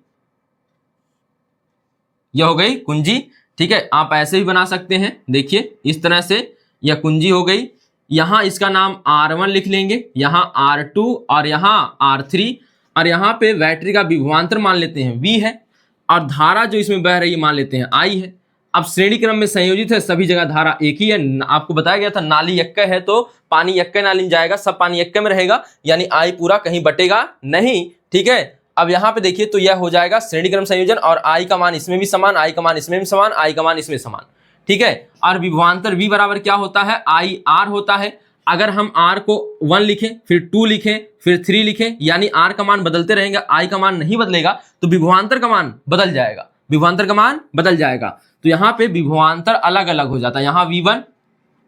यह हो गई कुंजी। ठीक है, आप ऐसे भी बना सकते हैं, देखिए इस तरह से, यह कुंजी हो गई। यहाँ इसका नाम R1 लिख लेंगे, यहाँ R2 और यहाँ R3, और यहाँ पे बैटरी का विभवांतर मान लेते हैं V है, और धारा जो इसमें बह रही है मान लेते हैं I है। अब श्रेणी क्रम में संयोजित है, सभी जगह धारा एक ही है। आपको बताया गया था नाली यक्के है तो पानी यक्के नाली में जाएगा, सब पानी यक्के में रहेगा, यानी I पूरा कहीं बटेगा नहीं। ठीक है, अब यहाँ पे देखिए, तो यह हो जाएगा श्रेणी क्रम संयोजन, और I का मान इसमें भी समान, I का मान इसमें भी समान, I का मान इसमें समान। ठीक है, और विभवांतर V बराबर क्या होता है, IR होता है। अगर हम R को 1 लिखें, फिर 2 लिखें, फिर 3 लिखें, यानी R का मान बदलते रहेंगे, I का मान नहीं बदलेगा, तो विभवांतर का मान बदल जाएगा, विभवांतर का मान बदल जाएगा। तो यहाँ पे विभवांतर अलग अलग हो जाता है, यहाँ V1,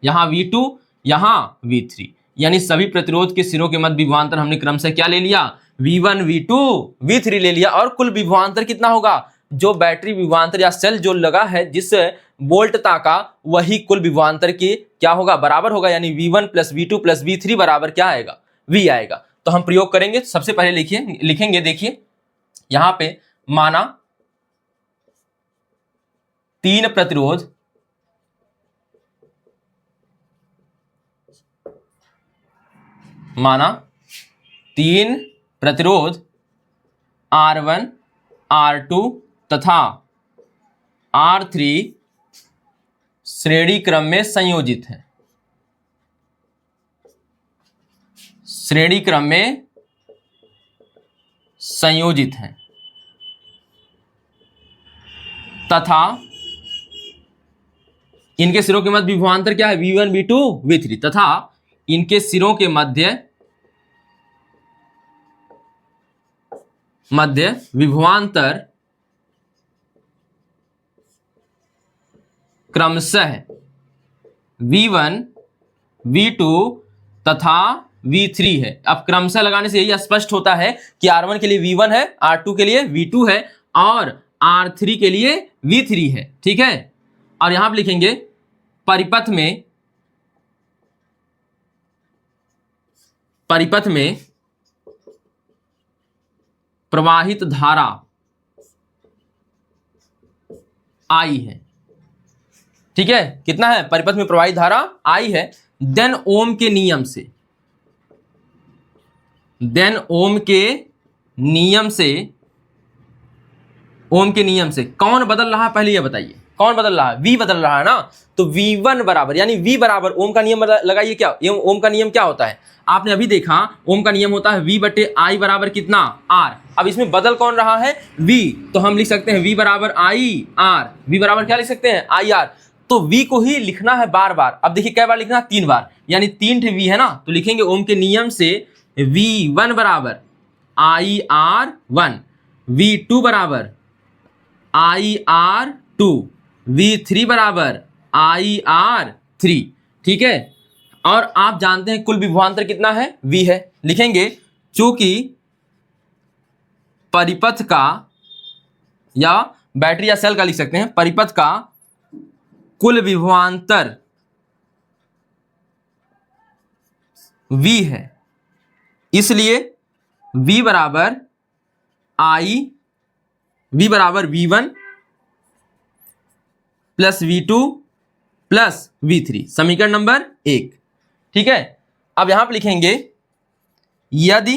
यहाँ V2, यहाँ V3, यानी सभी प्रतिरोध के सिरों के मध्य विभवांतर हमने क्रम से क्या ले लिया, V1, V2, V3 ले लिया। और कुल विभवांतर कितना होगा, जो बैटरी विभवांतर या सेल जो लगा है जिस वोल्टता का, वही कुल विभवांतर के क्या होगा, बराबर होगा, यानी V1 plus V2 plus V3 बराबर क्या आएगा, V आएगा। तो हम प्रयोग करेंगे। सबसे पहले लिखेंगे, देखिए यहां पे माना 3 प्रतिरोध R1 R2 तथा R3 श्रेणी क्रम में संयोजित है। तथा इनके सिरों के मध्य विभवांतर क्या है? V1 V2 V3 तथा इनके सिरों के मध्य विभवांतर क्रमशः V1 V2 तथा V3 है। अब क्रमशः लगाने से यही स्पष्ट होता है कि R1 के लिए V1 है, R2 के लिए V2 है और R3 के लिए V3 है। ठीक है, और यहां पर लिखेंगे परिपथ में प्रवाहित धारा I है। ठीक है, कितना है? परिपथ में प्रवाहित धारा I है। देन ओम के नियम से कौन बदल रहा है? पहले ये बताइए, कौन बदल रहा है? V बदल रहा है ना। तो V1 बराबर, यानी V बराबर ओम का नियम लगाइए। क्या ओम का नियम क्या होता है? आपने अभी देखा, ओम का नियम होता है V बटे I बराबर कितना? R। अब इसमें बदल कौन रहा है? V। तो हम लिख सकते हैं V बराबर I R। V बराबर क्या लिख सकते हैं? I R। तो V को ही लिखना है बार बार। अब देखिए कै बार लिखना है? 3 बार, यानी 3 V है ना। तो लिखेंगे ओम के नियम से V1 बराबर IR1, V2 बराबर IR2, V3 बराबर IR3। ठीक है, और आप जानते हैं कुल विभवांतर कितना है? V है। लिखेंगे चूंकि परिपथ का, या बैटरी या सेल का लिख सकते हैं, परिपथ का कुल विभवांतर V है, इसलिए V बराबर V1 plus V2 plus V3, समीकरण नंबर 1। ठीक है, अब यहां पर लिखेंगे यदि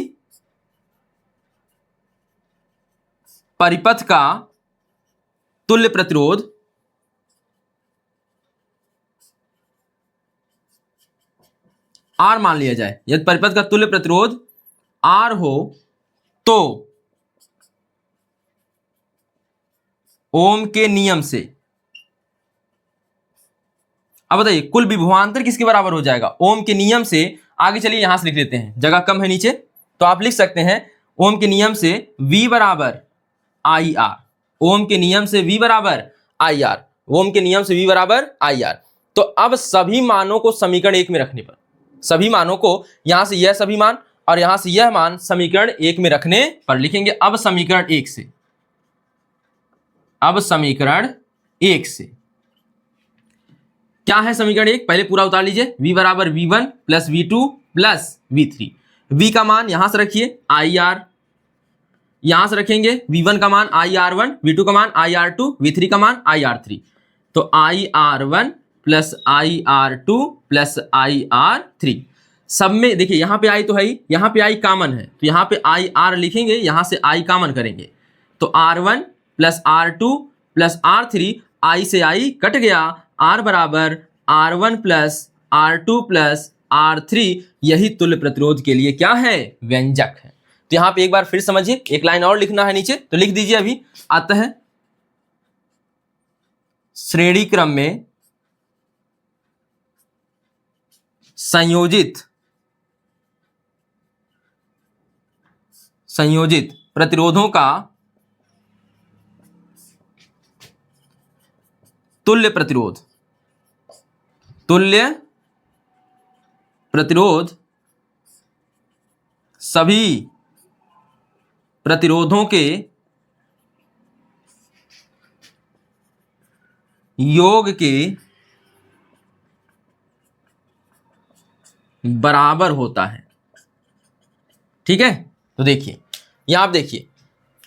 परिपथ का तुल्य प्रतिरोध R मान लिया जाए, यदि परिपथ का तुल्य प्रतिरोध R हो तो ओम के नियम से, अब बताइए कुल विभवांतर किसके बराबर हो जाएगा? ओम के नियम से। आगे चलिए यहां से लिख लेते हैं, जगह कम है नीचे, तो आप लिख सकते हैं ओम के नियम से V बराबर IR। ओम के नियम से V बराबर IR। ओम के नियम से V बराबर IR। तो अब सभी मानों को समीकरण 1 में रखने पर, सभी मानों को यहां से यह सभी मान और यहां से यह मान समीकरण 1 में रखने पर लिखेंगे अब समीकरण 1 से, क्या है समीकरण 1? पहले पूरा उतार लीजिए। V बराबर V1 plus V2 plus V3। V का मान यहां से रखिए IR, यहां से रखेंगे V1 का मान IR1, V2 का मान IR2, V3 का मान IR3। तो IR1 plus IR2 plus IR3। सब में देखिए यहां पे I तो है ही, यहां पे I कॉमन है, तो यहां पे IR लिखेंगे, यहां से I कॉमन करेंगे, तो R1 plus R2 plus R3, I से I कट गया, R बराबर R1 plus R2 plus R3। यही तुल्य प्रतिरोध के लिए क्या है? व्यंजक है। तो यहां पे एक बार फिर समझिए, एक लाइन और लिखना है नीचे, तो लिख दीजिए अभी। अतः श्रेणी क्रम में संयोजित प्रतिरोधों का तुल्य प्रतिरोध सभी प्रतिरोधों के योग के बराबर होता है। ठीक है, तो देखिए यहां आप देखिए,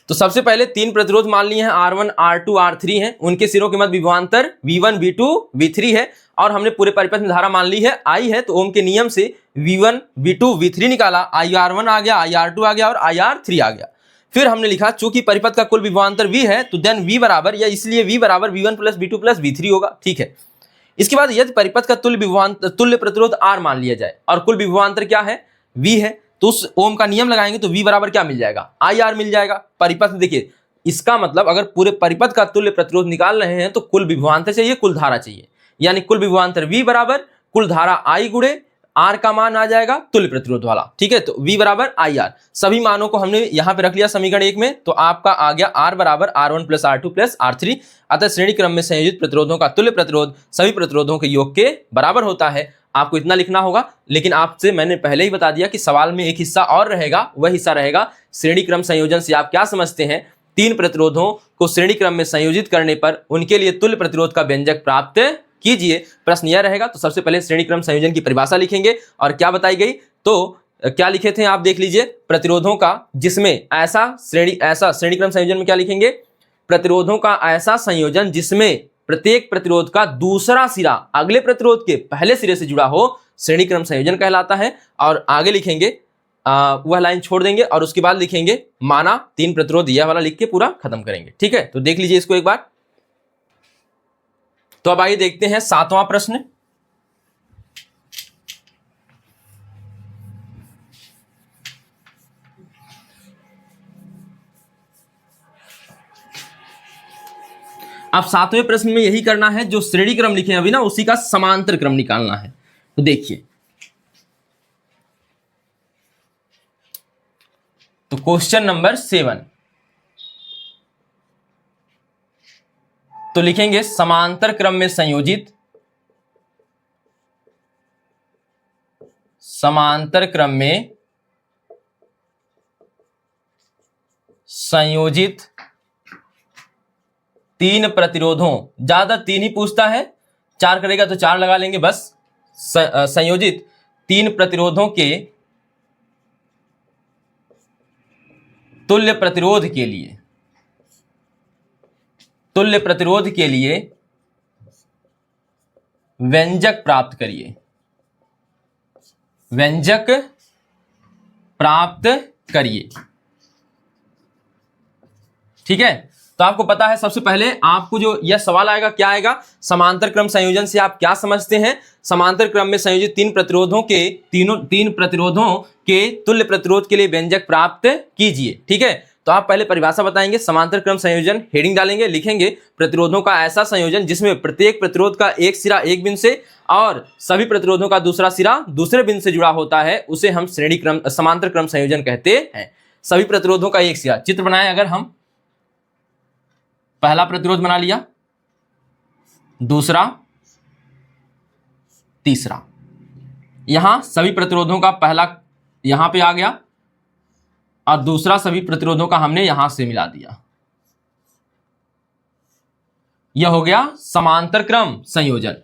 तो सबसे पहले तीन प्रतिरोध मान लिए हैं, R1 R2 R3 हैं, उनके सिरों के मध्य विभवांतर V1 V2 V3 है, और हमने पूरे परिपथ में धारा मान ली है I है, तो ओम के नियम से V1 V2 V3 निकाला, IR1 आ गया, IR2 आ गया और IR3 आ गया। फिर हमने लिखा चूंकि परिपथ का कुल विभवांतर V है तो देन V बराबर, या इसलिए V बराबर V1 plus V2 plus V3 होगा। ठीक है, इसके बाद यदि परिपथ का तुल्य प्रतिरोध R मान लिया जाए और कुल विभवांतर क्या है, V है, तो उस ओम का नियम लगाएंगे तो V बराबर क्या मिल जाएगा, IR मिल जाएगा। परिपथ देखिए, इसका मतलब अगर पूरे परिपथ का तुल्य प्रतिरोध निकाल रहे हैं तो कुल विभवांतर चाहिए, कुल धारा चाहिए, यानी कुल विभवांतर V बराबर कुल धारा I गुणे R का मान आ जाएगा तुल्य प्रतिरोध वाला। ठीक है, तो V बराबर IR, सभी मानों को हमने यहां पे रख लिया समीकरण 1 में, तो आपका आ गया R बराबर R1 plus R2 plus R3। अतः श्रेणी क्रम में संयोजित प्रतिरोधों का तुल्य प्रतिरोध सभी प्रतिरोधों के योग के बराबर होता है। आपको इतना लिखना होगा, लेकिन आपसे मैंने पहले ही बता दिया कि सवाल में एक हिस्सा और रहेगा, वह हिस्सा रहेगा श्रेणी क्रम संयोजन से आप क्या समझते हैं, तीन प्रतिरोधों को श्रेणी क्रम में संयोजित करने पर उनके लिए तुल्य प्रतिरोध का व्यंजक प्राप्त कीजिए। प्रश्न यह रहेगा, तो सबसे पहले श्रेणी क्रम संयोजन की परिभाषा लिखेंगे और क्या बताई गई, तो क्या लिखे थे आप देख लीजिए, प्रतिरोधों का जिसमें ऐसा श्रेणी क्रम संयोजन में क्या लिखेंगे, प्रतिरोधों का ऐसा संयोजन जिसमें प्रत्येक प्रतिरोध का दूसरा सिरा अगले प्रतिरोध के पहले सिरे से जुड़ा हो श्रेणी क्रम संयोजन कहलाता है। और आगे लिखेंगे वह लाइन छोड़ देंगे और उसके बाद लिखेंगे माना तीन प्रतिरोध, यह वाला लिख के पूरा खत्म करेंगे। ठीक है, तो देख लीजिए इसको एक बार। तो अब आइए देखते हैं 7वां प्रश्न। अब 7वें प्रश्न में यही करना है, जो श्रेणी क्रम लिखे हैं अभी ना, उसी का समांतर क्रम निकालना है। तो देखिए, तो क्वेश्चन नंबर 7, तो लिखेंगे समांतर क्रम में संयोजित, समांतर क्रम में संयोजित तीन प्रतिरोधों, ज्यादा तीन ही पूछता है, 4 करेगा तो 4 लगा लेंगे बस, संयोजित तीन प्रतिरोधों के तुल्य प्रतिरोध के लिए, तुल्य प्रतिरोध के लिए व्यंजक प्राप्त करिए, व्यंजक प्राप्त करिए। ठीक है, तो आपको पता है सबसे पहले आपको जो यह सवाल आएगा क्या आएगा, समांतर क्रम संयोजन से आप क्या समझते हैं, समांतर क्रम में संयोजित तीन प्रतिरोधों के तुल्य प्रतिरोध के लिए व्यंजक प्राप्त कीजिए। ठीक है, तो आप पहले परिभाषा बताएंगे, समांतर क्रम संयोजन, हेडिंग डालेंगे, लिखेंगे प्रतिरोधों का ऐसा संयोजन जिसमें प्रत्येक प्रतिरोध का एक सिरा एक बिंदु से और सभी प्रतिरोधों का दूसरा सिरा दूसरे बिंदु से जुड़ा होता है, उसे हम श्रेणी क्रम समांतर क्रम संयोजन कहते हैं। सभी प्रतिरोधों का एक सिरा, चित्र बनाएं, अगर हम पहला प्रतिरोध बना लिया, दूसरा, तीसरा, यहां सभी प्रतिरोधों का पहला यहां पे आ गया और दूसरा सभी प्रतिरोधों का हमने यहां से मिला दिया, यह हो गया समांतर क्रम संयोजन।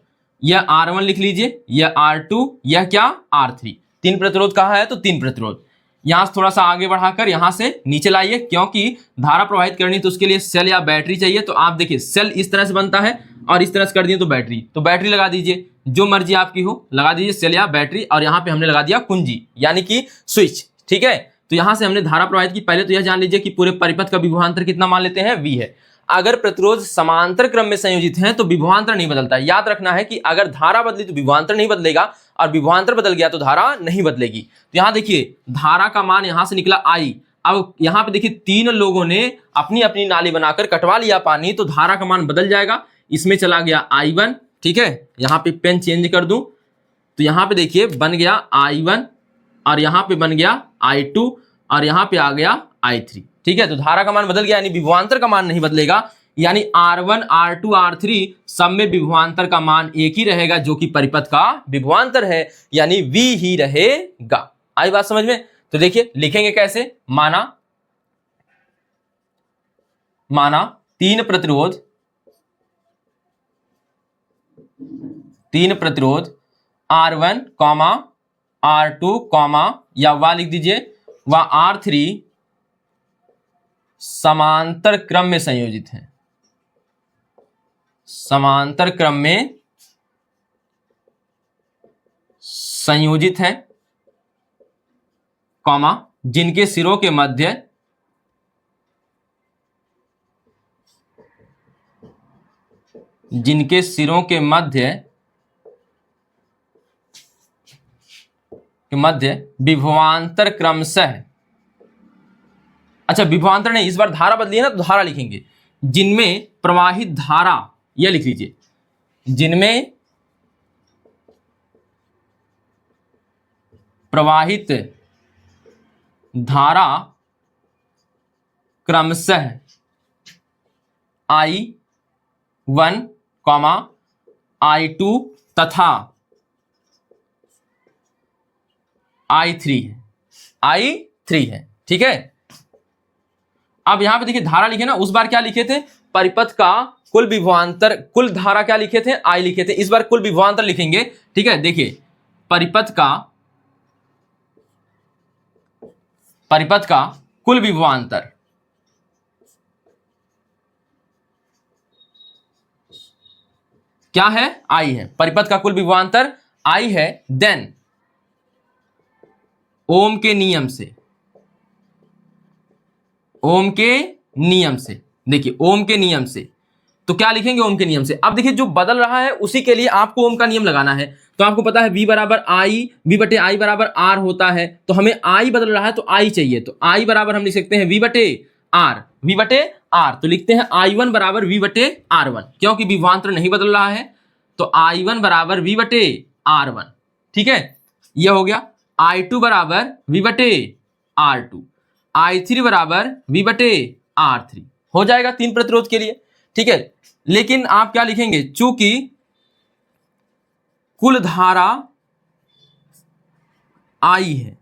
यह R1 लिख लीजिए, यह R2, यह क्या R3। तीन प्रतिरोध कहा है तो तीन प्रतिरोध, यहां से थोड़ा सा आगे बढ़ाकर यहां से नीचे लाइए, क्योंकि धारा प्रवाहित करनी तो उसके लिए सेल या बैटरी चाहिए। तो आप देखिए सेल इस तरह से बनता है और इस तरह से कर दिए तो बैटरी लगा दीजिए, जो मर्जी आपकी हो लगा दीजिए, सेल या बैटरी। और यहां पे हमने लगा दिया कुंजी यानी कि स्विच। ठीक है, तो यहां से हमने धारा प्रवाहित की। पहले तो यह जान लीजिए कि पूरे परिपथ का विभवांतर कितना मान लेते हैं, V है। अगर प्रतिरोध समांतर क्रम में संयोजित हैं तो विभवांतर नहीं बदलता है। याद रखना है कि अगर धारा बदली तो विभवांतर नहीं बदलेगा और विभवांतर बदल गया तो धारा नहीं बदलेगी। तो यहां देखिए धारा का मान यहां से निकला I। अब यहां पे देखिए तीन लोगों ने अपनी अपनी नाली बनाकर कटवा लिया पानी, तो धारा का मान बदल जाएगा। इसमें चला गया I1। ठीक है, यहां पे पेन चेंज कर दूं तो यहां पे देखिए बन गया I1 और यहां पे बन गया I2 और यहां पे आ गया I3। ठीक है, तो धारा का मान बदल गया, यानी विभवांतर का मान नहीं बदलेगा, यानी R1 R2 R3 सब में विभवांतर का मान एक ही रहेगा, जो कि परिपथ का विभवांतर है, यानी V ही रहेगा। आई बात समझ में? तो देखिए लिखेंगे कैसे, माना तीन प्रतिरोध R1, R2, या वा लिख दीजिए व R3 समांतर क्रम में संयोजित हैं, समांतर क्रम में संयोजित हैं, कॉमा जिनके सिरों के मध्य विभवांतर क्रमशः, अच्छा विभवांतर नहीं, इस बार धारा बदली है ना, तो धारा लिखेंगे, जिनमें प्रवाहित धारा, यह लिख लीजिए, जिनमें प्रवाहित धारा क्रमशः I1, I2 तथा I3 है। ठीक है, अब यहां पे देखिए धारा लिखे ना, उस बार क्या लिखे थे, परिपथ का कुल विभवांतर, कुल धारा क्या लिखे थे, I लिखे थे, इस बार कुल विभवांतर लिखेंगे। ठीक है, देखिए परिपथ का कुल विभवांतर क्या है, I है, परिपथ का कुल विभवांतर I है। देन ओम के नियम से, देखिए ओम के नियम से, तो क्या लिखेंगे ओम के नियम से। अब देखिए जो बदल रहा है उसी के लिए आपको ओम का नियम लगाना है। तो आपको पता है V बराबर I, V बटे I बराबर R होता है, तो हमें I बदल रहा है तो I चाहिए, तो I बराबर हम लिख सकते हैं V बटे R, तो लिखते हैं I1 बराबर V बटे R1, क्योंकि विभवांतर नहीं बदल रहा है, तो I1 बराबर V बटे R1। ठीक है, यह हो गया। I2 बराबर V बटे R2, I3 बराबर V बटे R3 हो जाएगा 3 प्रतिरोध के लिए। ठीक है, लेकिन आप क्या लिखेंगे, चूंकि कुल धारा I है,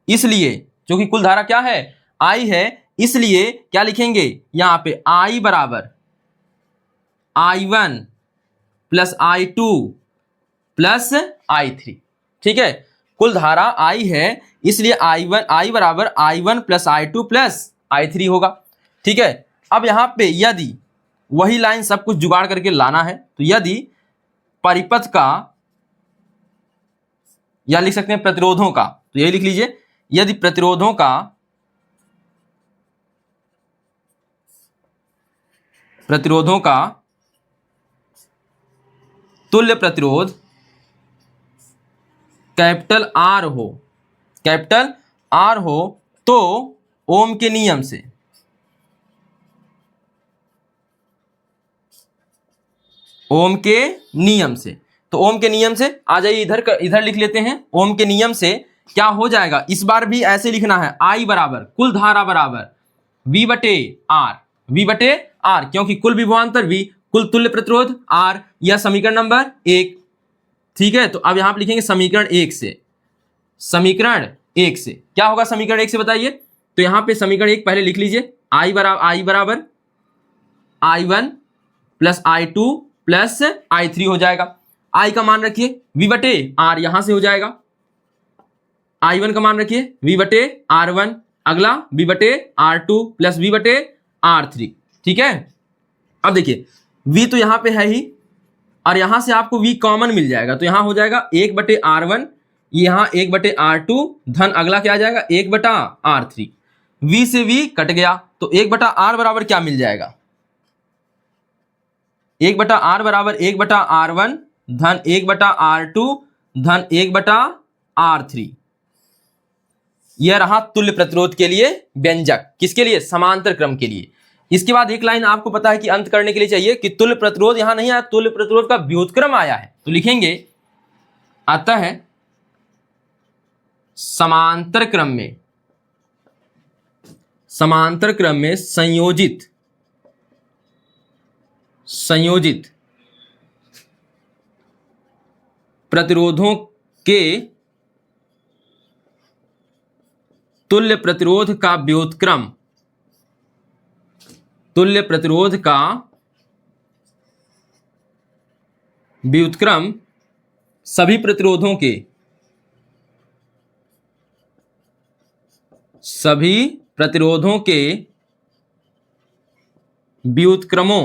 इसलिए चूंकि कुल धारा क्या है, I है, इसलिए क्या लिखेंगे यहां पे I बराबर I1 plus I2 plus I3। ठीक है, कुल धारा I है, इसलिए I बराबर I1 plus I2 plus I3 होगा। ठीक है, अब यहां पे यदि वही लाइन सब कुछ जुगाड़ करके लाना है, तो यदि परिपथ का, या लिख सकते हैं प्रतिरोधों का, तो यही लिख लीजिए, यदि प्रतिरोधों का तुल्य प्रतिरोध कैपिटल R हो, तो ओम के नियम से, तो ओम के नियम से आ जाइए, इधर लिख लेते हैं। ओम के नियम से क्या हो जाएगा, इस बार भी ऐसे लिखना है, I बराबर कुल धारा बराबर V बटे R, क्योंकि कुल विभवांतर V, कुल तुल्य प्रतिरोध R, यह समीकरण नंबर 1। ठीक है, तो अब यहां पर लिखेंगे समीकरण 1 से क्या होगा, समीकरण 1 से बताइए। तो यहां पे समीकरण 1 पहले लिख लीजिए, I बराबर I1 plus I2 plus I3 हो जाएगा। I का मान रखिए V बटे R, यहां से हो जाएगा। I1 का मान रखिए V बटे R1, अगला V बटे R2 प्लस V बटे R3। ठीक है, अब देखिए V तो यहां पे है ही, और यहां से आपको V कॉमन मिल जाएगा, तो यहां हो जाएगा 1 बटे R1, यहां 1 बटे R2, धन अगला क्या आ जाएगा 1 बटा R3। V से V कट गया, तो 1 बटा R बराबर क्या मिल जाएगा, 1 बटा R बराबर 1 बटा R1 धन 1 बटा R2 धन 1 बटा R3। यह रहा तुल्य प्रतिरोध के लिए व्यंजक, किसके लिए, समांतर क्रम के लिए। इसके बाद एक लाइन आपको पता है कि अंत करने के लिए चाहिए कि तुल्य प्रतिरोध यहां नहीं आया, तुल्य प्रतिरोध का व्युत्क्रम आया है, तो लिखेंगे अतः समांतर क्रम में संयोजित प्रतिरोधों के तुल्य प्रतिरोध का व्युत्क्रम सभी प्रतिरोधों के सभी प्रतिरोधों के व्युत्क्रमों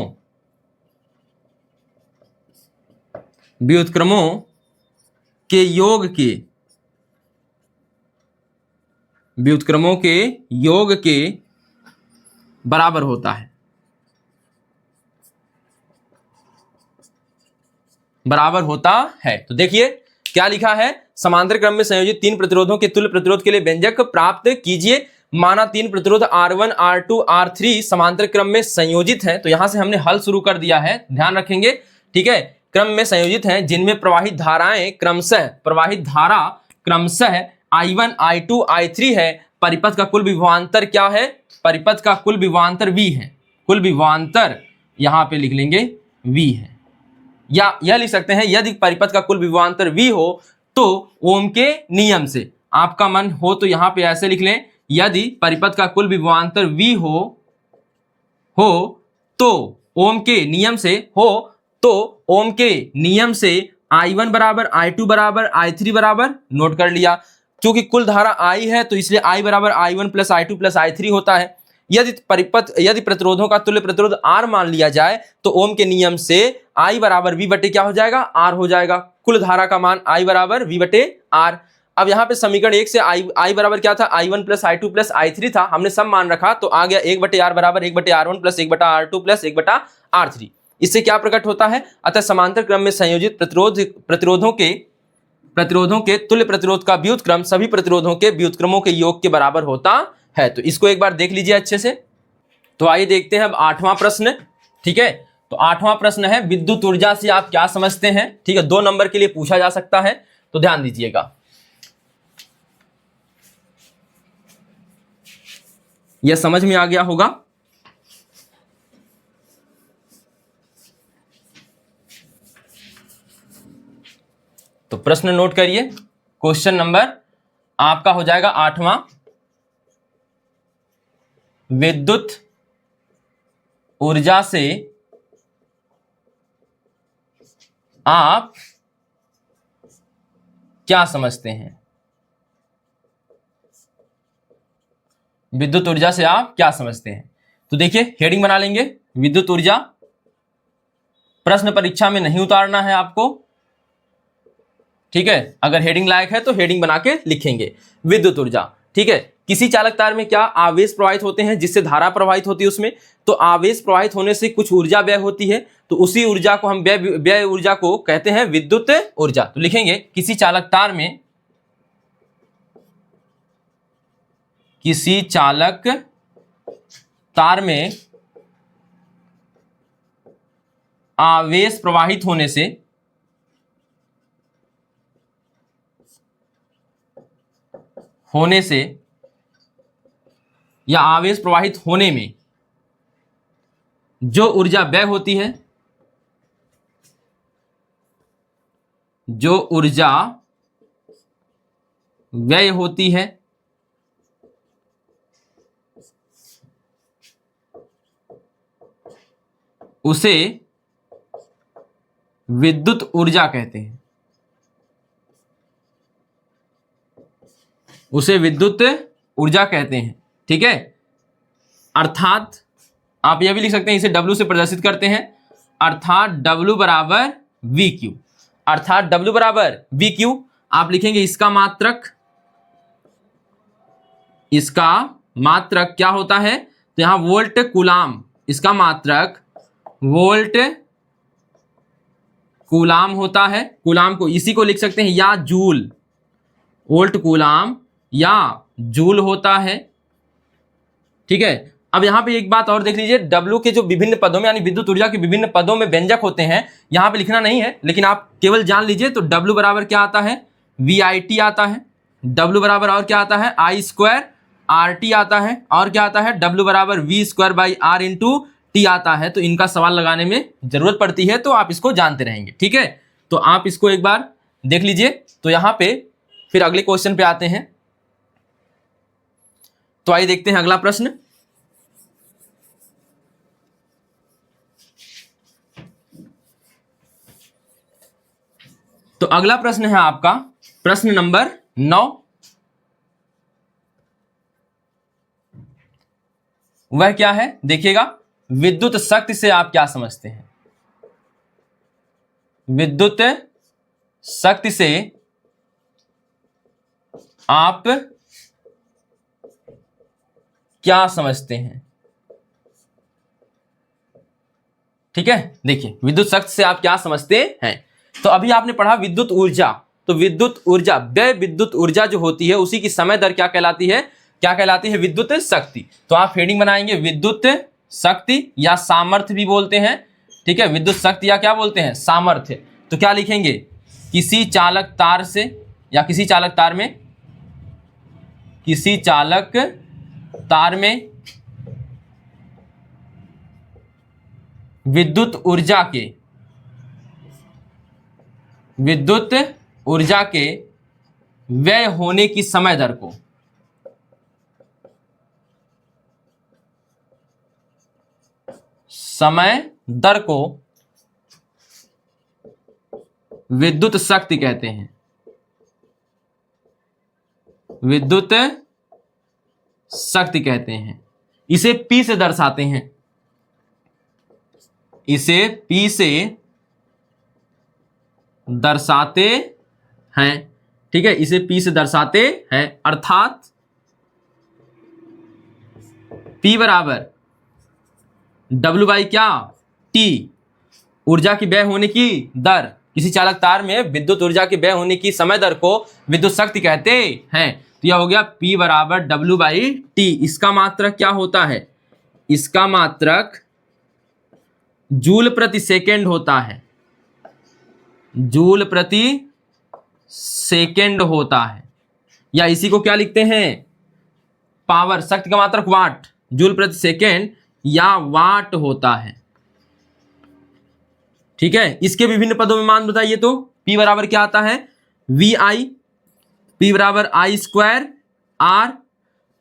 के योग के बराबर होता है। तो देखिए क्या लिखा है, समांतर क्रम में संयोजित तीन प्रतिरोधों के तुल्य प्रतिरोध के लिए व्यंजक प्राप्त कीजिए। माना तीन प्रतिरोध R1, R2, R3 समांतर क्रम में संयोजित हैं। तो यहां से हमने हल शुरू कर दिया है, ध्यान रखेंगे, ठीक है। क्रम में संयोजित हैं जिनमें प्रवाहित धाराएं क्रमशः I1, I2, I3 है। परिपथ का कुल विभवांतर क्या है? परिपथ का कुल विभवांतर V है। कुल विभवांतर यहां पे लिख लेंगे V है, या यह लिख सकते हैं यदि परिपथ का कुल विभवांतर V हो तो ओम के नियम से, आपका मन हो तो यहां पे ऐसे लिख लें, यदि परिपथ का कुल विभवांतर V हो तो ओम के नियम से I1 बराबर, I2 बराबर, I3 बराबर, नोट कर लिया। क्योंकि कुल धारा I है तो इसलिए I बराबर I1 plus I2 plus I3 होता है। यदि प्रतिरोधों का तुल्य प्रतिरोध R मान लिया जाए तो ओम के नियम से I बराबर V बटे क्या हो जाएगा? R हो जाएगा। कुल धारा का मान I बराबर V बटे R। अब यहाँ पे समीकरण 1 से I बराबर क्या था? I1 plus I2 plus I3 था, हमने सब मान रखा तो आ गया 1 बटे R बराबर 1 बटे R1 प्लस 1 बटा R2 प्लस 1 बटा R3। इससे क्या प्रकट होता है? अतः समांतर क्रम में संयोजित प्रतिरोधों के तुल्य प्रतिरोध का व्युत्क्रम सभी प्रतिरोधों के व्युत्क्रमों के योग के बराबर होता है। तो इसको एक बार देख लीजिए अच्छे से। तो आइए देखते हैं अब 8वां प्रश्न, ठीक है। तो 8वां प्रश्न है विद्युत ऊर्जा से आप क्या समझते हैं, ठीक है। 2 नंबर के लिए पूछा जा सकता है, तो ध्यान दीजिएगा। यह समझ में आ गया होगा। तो प्रश्न नोट करिए। क्वेश्चन नंबर आपका हो जाएगा 8वां, विद्युत ऊर्जा से आप क्या समझते हैं? विद्युत ऊर्जा से आप क्या समझते हैं? तो देखिए हेडिंग बना लेंगे, विद्युत ऊर्जा। प्रश्न परीक्षा में नहीं उतारना है आपको, ठीक है। अगर हेडिंग लायक है तो हेडिंग बना के लिखेंगे विद्युत ऊर्जा, ठीक है। किसी चालक तार में क्या आवेश प्रवाहित होते हैं जिससे धारा प्रवाहित होती है उसमें, तो आवेश प्रवाहित होने से कुछ ऊर्जा व्यय होती है, तो उसी ऊर्जा को हम व्यय ऊर्जा को कहते हैं विद्युत ऊर्जा। तो लिखेंगे किसी चालक तार में आवेश प्रवाहित होने से या आवेश प्रवाहित होने में जो ऊर्जा व्यय होती है, उसे विद्युत ऊर्जा कहते हैं। ठीक है। अर्थात आप यह भी लिख सकते हैं, इसे W से प्रदर्शित करते हैं, अर्थात W बराबर VQ। अर्थात W बराबर VQ आप लिखेंगे इसका मात्रक क्या होता है, तो यहां वोल्ट कूलाम, इसका मात्रक वोल्ट कूलाम होता है। कूलाम को इसी को लिख सकते हैं या जूल, वोल्ट कूलाम या जूल होता है, ठीक है। अब यहां पे एक बात और देख लीजिए, W के जो विभिन्न पदों में यानी विद्युत ऊर्जा के विभिन्न पदों में व्यंजक होते हैं, यहां पे लिखना नहीं है लेकिन आप केवल जान लीजिए। तो W बराबर क्या आता है? VIT आता है। W बराबर और क्या आता है? I² RT आता है। और क्या आता है? W बराबर V² by R into T आता है। तो इनका सवाल लगाने में जरूरत पड़ती है तो आप इसको जानते रहेंगे, ठीक है। तो आप इसको एक बार देख लीजिए। तो यहां पे फिर अगले क्वेश्चन पे आते हैं। तो आइए देखते हैं अगला प्रश्न। तो अगला प्रश्न है आपका प्रश्न नंबर 9। वह क्या है देखिएगा, विद्युत शक्ति से आप क्या समझते हैं? विद्युत शक्ति से आप क्या समझते हैं? ठीक है, देखिए विद्युत शक्ति से आप क्या समझते हैं। तो अभी आपने पढ़ा विद्युत ऊर्जा, तो विद्युत ऊर्जा, व्यय विद्युत ऊर्जा जो होती है उसी की समय दर क्या कहलाती है? क्या कहलाती है? विद्युत शक्ति। तो आप हेडिंग बनाएंगे विद्युत शक्ति या सामर्थ्य भी बोलते हैं। ठीक है, विद्युत शक्ति या क्या बोलते हैं? सामर्थ्य। तो क्या लिखेंगे? किसी चालक तार से या किसी चालक तार में, किसी चालक तार में विद्युत ऊर्जा के व्यय होने की समय दर को विद्युत शक्ति कहते हैं। विद्युत शक्ति कहते हैं। इसे P से दर्शाते हैं। इसे P से दर्शाते हैं। ठीक है, इसे P से दर्शाते हैं, अर्थात P बराबर W बाई क्या? T, ऊर्जा की व्यय होने की दर। किसी चालक तार में विद्युत ऊर्जा की व्यय होने की समय दर को विद्युत शक्ति कहते हैं। तो यह हो गया P बराबर W बाई T। इसका मात्रक क्या होता है? इसका मात्रक जूल प्रति सेकेंड होता है। जूल प्रति सेकेंड होता है, या इसी को क्या लिखते हैं? पावर। शक्ति का मात्रक वाट, जूल प्रति सेकेंड या वाट होता है। ठीक है, इसके विभिन्न पदों में मान बताइए। तो P बराबर क्या आता है? VI, P बराबर I स्क्वायर R,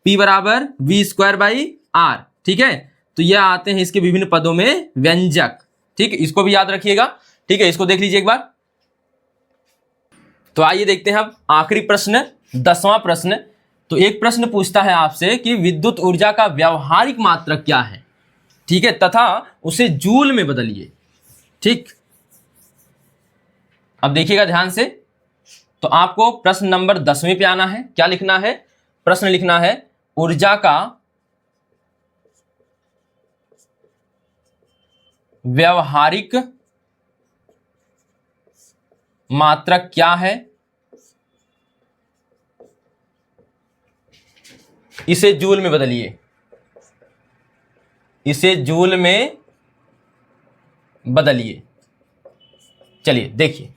P बराबर V स्क्वायर बाई R। ठीक है, तो यह आते हैं इसके विभिन्न पदों में व्यंजक। ठीक है, इसको भी याद रखिएगा। ठीक है, इसको देख लीजिए एक बार। तो आइए देखते हैं अब आखिरी प्रश्न, 10वां प्रश्न। तो एक प्रश्न पूछता है आपसे कि विद्युत ऊर्जा का व्यावहारिक मात्रक क्या है? ठीक है, तथा उसे जूल में बदलिए। ठीक, अब देखिएगा ध्यान से। तो आपको प्रश्न नंबर 10वें पे आना है। क्या लिखना है? प्रश्न लिखना है ऊर्जा का व्यावहारिक मात्रक क्या है? इसे जूल में बदलिए। इसे जूल में बदलिए। चलिए देखिए,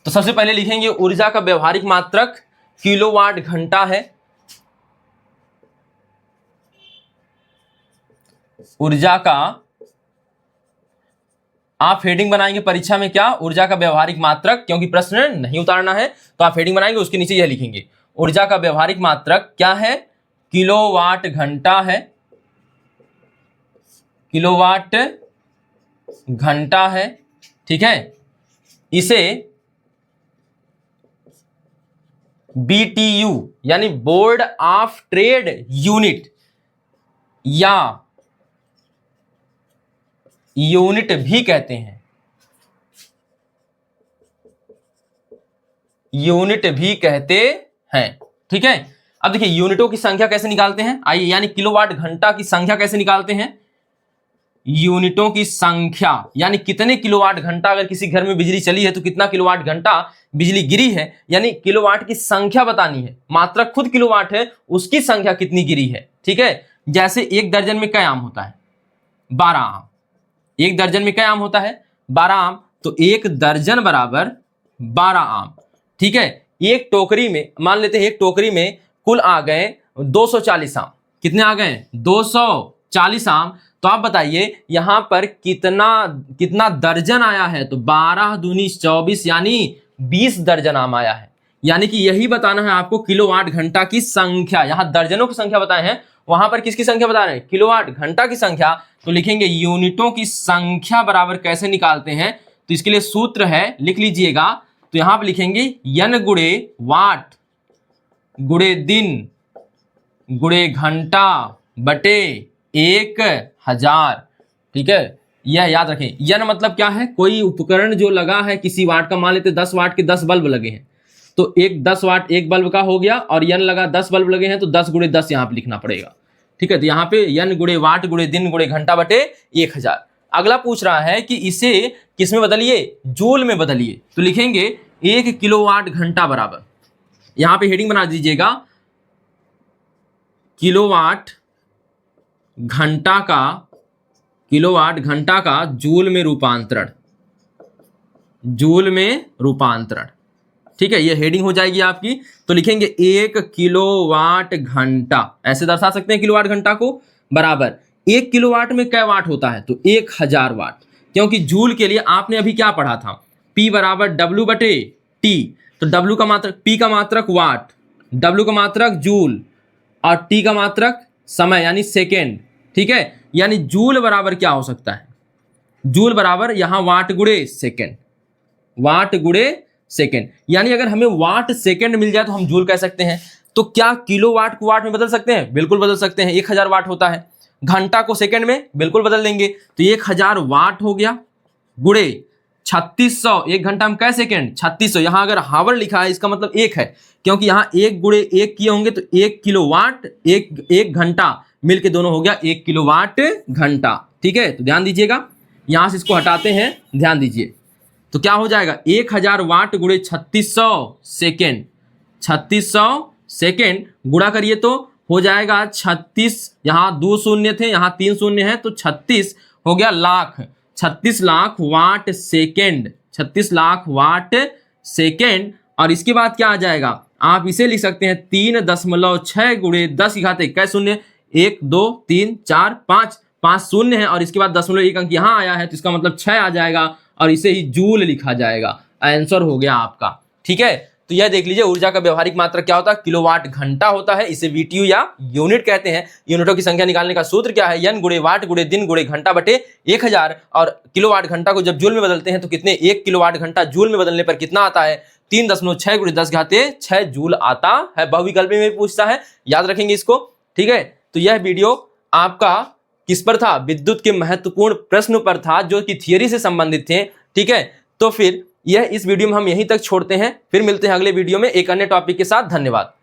तो सबसे पहले लिखेंगे ऊर्जा का व्यवहारिक मात्रक किलोवाट घंटा है। ऊर्जा का आप हेडिंग बनाएंगे परीक्षा में क्या? ऊर्जा का व्यवहारिक मात्रक, क्योंकि प्रश्न नहीं उतारना है तो आप हेडिंग बनाएंगे, उसके नीचे यह लिखेंगे ऊर्जा का व्यवहारिक मात्रक क्या है? किलोवाट घंटा है। किलोवाट घंटा है। ठीक है, इसे BTU यानी बोर्ड ऑफ ट्रेड यूनिट या यूनिट भी कहते हैं। यूनिट भी कहते हैं। ठीक है, अब देखिए यूनिटों की संख्या कैसे निकालते हैं, आइए, यानी किलोवाट घंटा की संख्या कैसे निकालते हैं? यूनिटों की संख्या यानी कितने किलोवाट घंटा, अगर किसी घर में बिजली चली है तो कितना किलोवाट घंटा बिजली गिरी है, यानी किलोवाट की संख्या बतानी है। मात्रक खुद किलोवाट है, उसकी संख्या कितनी गिरी है। ठीक है, जैसे एक दर्जन में क्या आम होता है? 12 आम। एक दर्जन में क्या आम होता है? 12 आम। तो एक दर्जन बराबर 12 आम। ठीक है, एक टोकरी में मान लेते हैं, एक टोकरी में कुल आ गए 240 आम। कितने आ गए? 240 आम। तो आप बताइए यहां पर कितना दर्जन आया है? तो 12 दूनी 24 यानी 20 दर्जन आम आया है। यानी कि यही बताना है आपको किलोवाट घंटा की संख्या। यहां दर्जनों की संख्या बताए हैं, वहां पर किसकी संख्या बता रहे हैं? किलोवाट घंटा की संख्या। तो लिखेंगे यूनिटों की संख्या बराबर कैसे निकालते हैं? तो इसके लिए सूत्र है, लिख लीजिएगा। तो यहां पर लिखेंगे n गुणे वाट गुणे दिन गुणे घंटा बटे 1000। ठीक है, यह याद रखें। यन मतलब क्या है, कोई उपकरण जो लगा है किसी वाट का, मान लेते 10 वाट के 10 बल्ब लगे हैं, तो एक 10 वाट एक बल्ब का हो गया, और यन लगा 10 बल्ब लगे हैं तो 10 गुणे 10 यहाँ पे लिखना पड़ेगा। ठीक है, तो यहाँ पे यन गुणे वाट गुणे दिन गुणे घंटा बटे 1000। अगला पूछ रहा है कि इसे किस में बदलिए, जूल में बदलिए। तो लिखेंगे 1 किलोवाट घंटा बराबर, यहाँ पे हेडिंग बना दीजिएगा, किलोवाट घंटा का जूल में रूपांतरण, जूल में रूपांतरण। ठीक है, ये हेडिंग हो जाएगी आपकी। तो लिखेंगे 1 किलोवाट घंटा, ऐसे दर्शा सकते हैं किलोवाट घंटा को, बराबर 1 किलोवाट में कै वाट होता है, तो 1000 वाट। क्योंकि जूल के लिए आपने अभी क्या पढ़ा था, P बराबर W बटे T। तो W का मात्रक, P का मात्रक वाट, W का मात्रक जूल, और T का मात्रक समय यानी सेकेंड। ठीक है, यानी जूल बराबर क्या हो सकता है, जूल बराबर यहां वाट गुणे सेकेंड, वाट गुणे सेकेंड। यानी अगर हमें वाट सेकेंड मिल जाए तो हम जूल कह सकते हैं। तो क्या किलोवाट को वाट में बदल सकते हैं, बिल्कुल बदल सकते हैं। 1000 वाट होता है, घंटा को सेकेंड में बिल्कुल बदल देंगे, तो 1000 वाट हो गया, गुणे 3600, एक घंटा में कै सेकेंड 3600। यहां अगर हावर लिखा है इसका मतलब एक है, क्योंकि यहां 1 गुणे 1 किए होंगे, तो 1 किलोवाट एक घंटा मिलके दोनों हो गया 1 किलोवाट घंटा। ठीक है, तो ध्यान दीजिएगा, यहां से इसको हटाते हैं, ध्यान दीजिए। तो क्या हो जाएगा, 1000 वाट गुणे 3600 सेकेंड, 3600 सेकेंड गुणा करिए तो हो जाएगा 36, यहाँ 2 शून्य थे, यहाँ 3 शून्य है, तो 36 हो गया lakh, 36 lakh watt second, 36 lakh watt second. और इसके बाद क्या आ जाएगा, आप इसे लिख सकते हैं 3.6 गुणे 10 की घात 1, कै शून्य, 1 2 3 4 5 शून्य है, और इसके बाद 0.1 अंक यहाँ आया है, तो इसका मतलब 6 आ जाएगा, और इसे ही जूल लिखा जाएगा। आंसर हो गया आपका। ठीक है, तो यह देख लीजिए, ऊर्जा का व्यवहारिक मात्रक क्या होता है, किलोवाट घंटा होता है, इसे वीटीयू या यूनिट कहते हैं। यूनिटों की संख्या निकालने का सूत्र क्या है, यन गुणे वाट गुणे दिन गुणे घंटा बटे 1000। और किलोवाट घंटा को जब जूल में बदलते हैं तो कितने, 1 किलोवाट घंटा जूल में बदलने पर कितना आता है, 3.6 गुणे 10 घाते 6 जूल आता है। बहुविकल्पी में भी पूछता है, याद रखेंगे इसको। ठीक है, तो यह वीडियो आपका किस पर था, विद्युत के महत्वपूर्ण प्रश्न पर था, जो कि थियरी से संबंधित थे। ठीक है, तो फिर यह इस वीडियो में हम यहीं तक छोड़ते हैं, फिर मिलते हैं अगले वीडियो में एक अन्य टॉपिक के साथ। धन्यवाद।